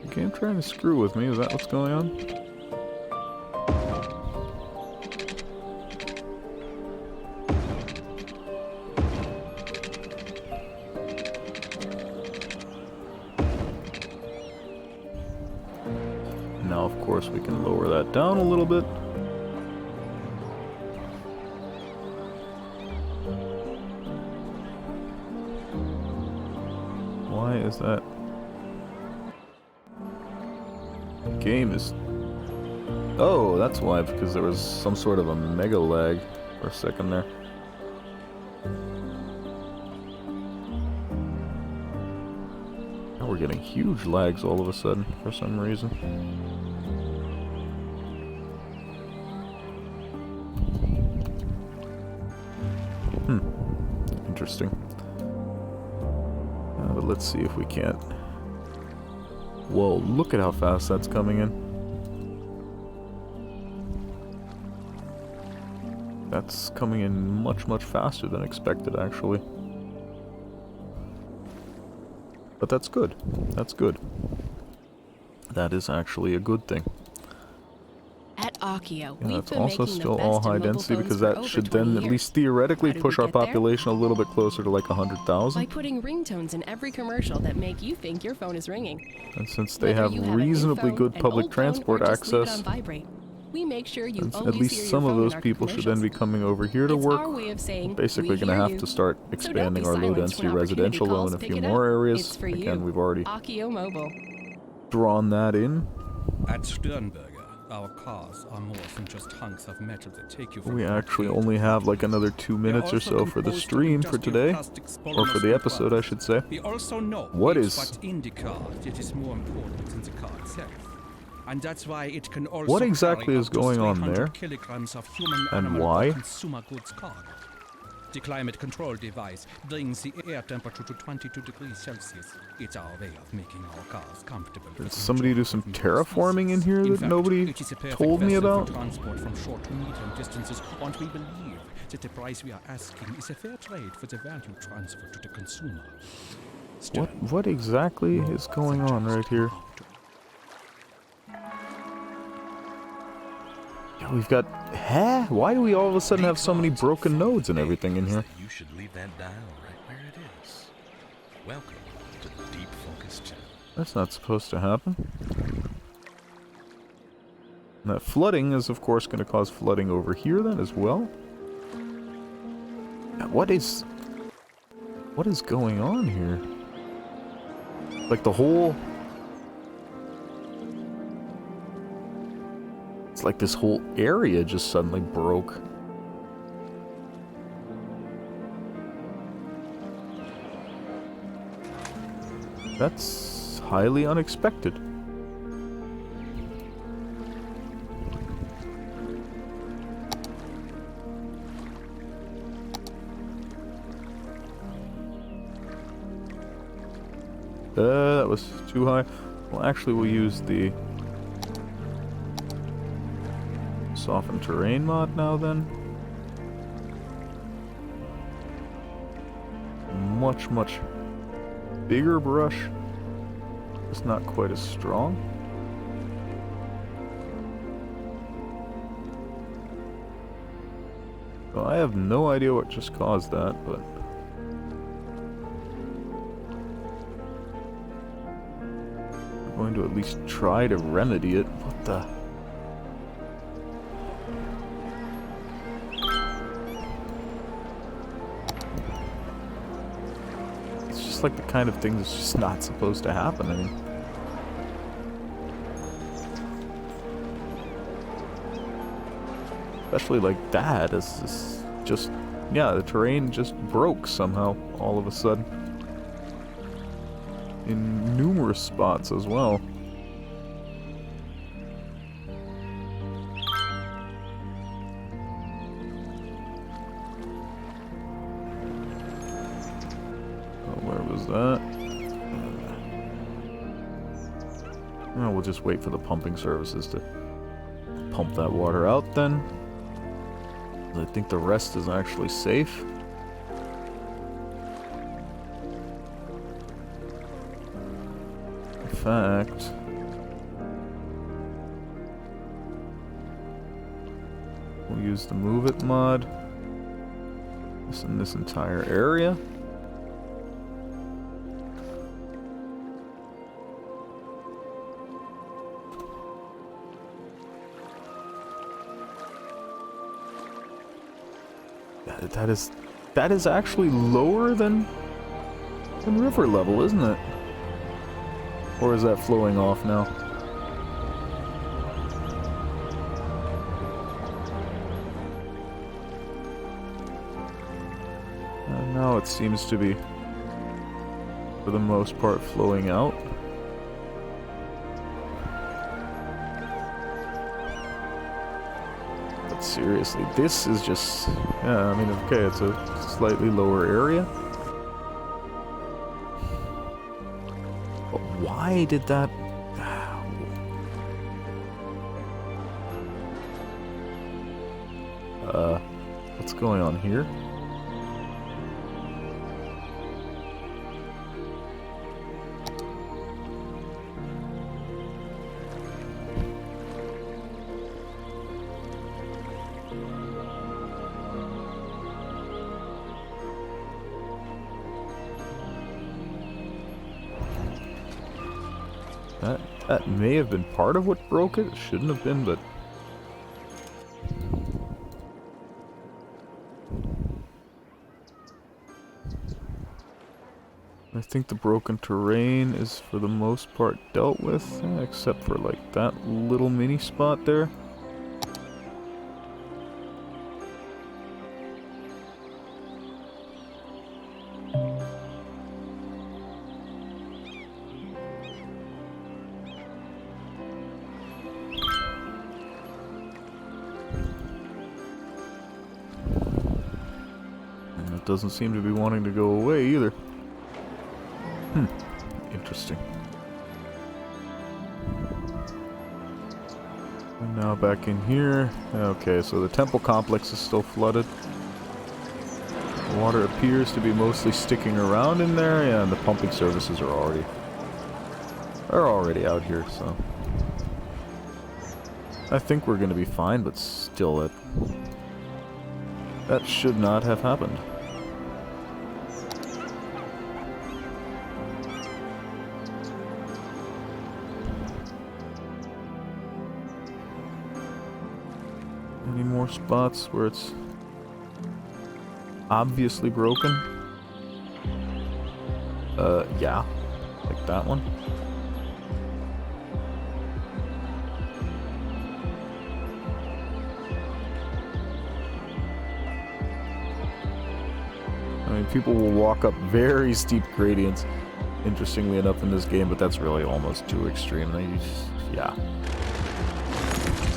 Okay, I'm trying to screw with me. Is that what's going on? Now, of course, we can lower that down a little bit. Why is that? Game is... Oh, that's why, because there was some sort of a mega lag for a second there. Now we're getting huge lags all of a sudden for some reason. Interesting. But let's see if we can't... Whoa, look at how fast that's coming in. That's coming in much, much faster than expected, actually. But that's good. That's good. That is actually a good thing. At Akio, Yeah, we've that's been also making still the all best in high mobile density phones because for that over should 20 then at years. least theoretically How did push we our get there? population a little bit closer to like By 100,000. putting ringtones in every commercial that make you think your phone is ringing. And since they Whether have you a new reasonably phone, good an public old phone, transport or just leave it access, on vibrate, we make sure you and always at least hear your some of phone in those our people should then be commercials. coming over here to It's work. our way of saying, Basically we going to hear have you. to start So don't expanding be our low silenced density when opportunity residential though calls, in a pick few it more up. areas. It's for Again, you. we've already Akio Mobile. drawn that in. At Sternberger, our cars are more than just hunks of metal that take you from We point actually A to only point have B. like another 2 They are minutes or also so for the composed of stream for industrial today. plastics, Or for polymers, the and episode, I rubbers. should say. We also know What it's is- what's in the car that is more important than the car itself. And that's why it can also What exactly carry is up to going on 300 there? kilograms of human, And animal, why? or consumer goods cargo. The climate control device brings the air temperature to 22 degrees Celsius. It's our way of making our cars comfortable. for Did the somebody do majority some of human terraforming in species. here that fact, nobody it is a perfect told me vessel about? For transport from short to medium distances, and we believe that the price we are asking is a fair trade for the value transfer to the consumer. Still, What exactly is going on right here? Yeah, we've got... Huh? Why do we all of a sudden have so many broken nodes and everything in here? You should leave that dial right where it is. Welcome to the Deep Focus channel. That's not supposed to happen. And that flooding is, of course, going to cause flooding over here then as well. Yeah, what is going on here? Like the whole... It's like this whole area just suddenly broke. That's highly unexpected. That was too high. Well, actually, we'll use the soften terrain mod now then. Much bigger brush. It's not quite as strong. Well, I have no idea what just caused that, but... I'm going to at least try to remedy it. What the... It's just like the kind of thing that's just not supposed to happen. I mean... Especially like that, it's just... Yeah, the terrain just broke somehow, all of a sudden. In numerous spots as well. Oh, where was that? Oh, we'll just wait for the pumping services to pump that water out then. I think the rest is actually safe. In fact... We'll use the Move It mod. This in this entire area. That is actually lower than river level, isn't it? Or is that flowing off now? Now it seems to be, for the most part, flowing out. But seriously, this is just... Yeah, I mean, okay, it's a slightly lower area. But why did that... What's going on here? That may have been part of what broke it. It shouldn't have been, but... I think the broken terrain is for the most part dealt with, except for like that little mini spot there. And it doesn't seem to be wanting to go away either. Interesting. And now back in here. Okay, so the temple complex is still flooded. The water appears to be mostly sticking around in there, yeah, and the pumping services are already out here, so I think we're gonna be fine, but still that should not have happened. Any more spots where it's obviously broken? Yeah. Like that one. I mean, people will walk up very steep gradients, interestingly enough, in this game, but that's really almost too extreme. Yeah.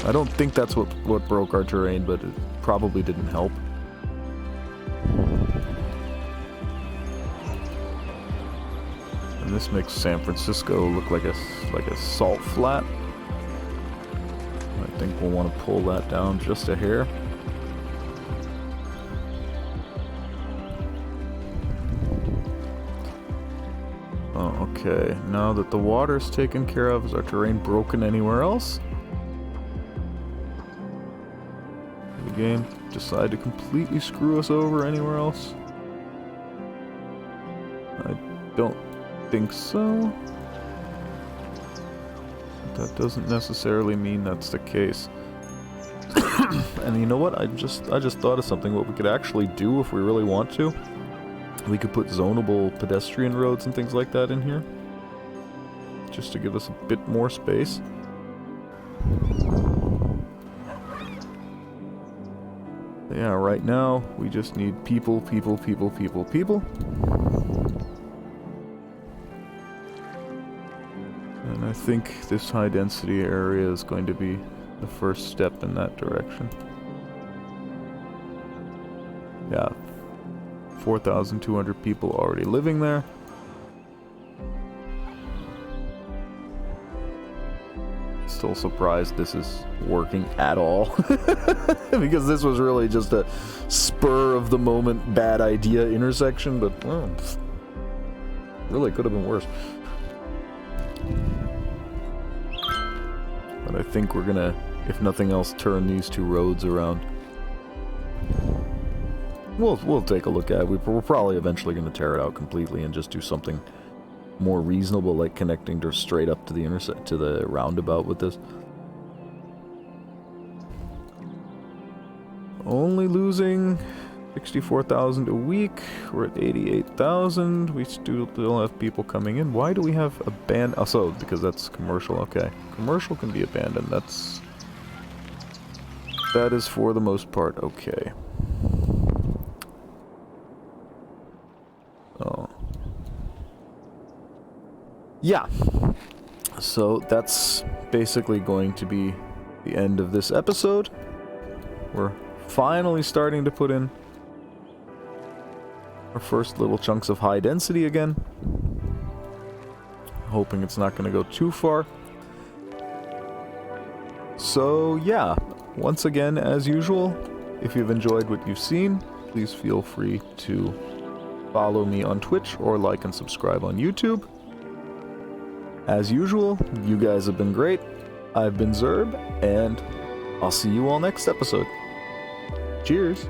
I don't think that's what broke our terrain, but it probably didn't help. And this makes San Francisco look like a salt flat. I think we'll want to pull that down just a hair. Oh, okay. Now that the water's taken care of, is our terrain broken anywhere else? Did the game decide to completely screw us over anywhere else? I don't think so. That doesn't necessarily mean that's the case. And you know what? I just thought of something. What we could actually do if we really want to. We could put zonable pedestrian roads and things like that in here. Just to give us a bit more space. Yeah, right now we just need people. And I think this high density area is going to be the first step in that direction. Yeah, 4,200 people already living there. Still surprised this is working at all. Because this was really just a spur of the moment bad idea intersection, but well, really could have been worse. But I think we're gonna, if nothing else, turn these two roads around. We'll take a look at it. We're probably eventually gonna tear it out completely and just do something more reasonable, like connecting to straight up to the roundabout with this. Only losing 64,000 a week. We're at 88,000. We still have people coming in. Why do we have abandoned? Oh, so because that's commercial. Okay, commercial can be abandoned. That is for the most part okay. Oh. Yeah. So that's basically going to be the end of this episode. We're finally starting to put in our first little chunks of high density again. Hoping it's not going to go too far. So yeah, once again, as usual, if you've enjoyed what you've seen, please feel free to follow me on Twitch or like and subscribe on YouTube. As usual, you guys have been great. I've been Zerb, and I'll see you all next episode. Cheers!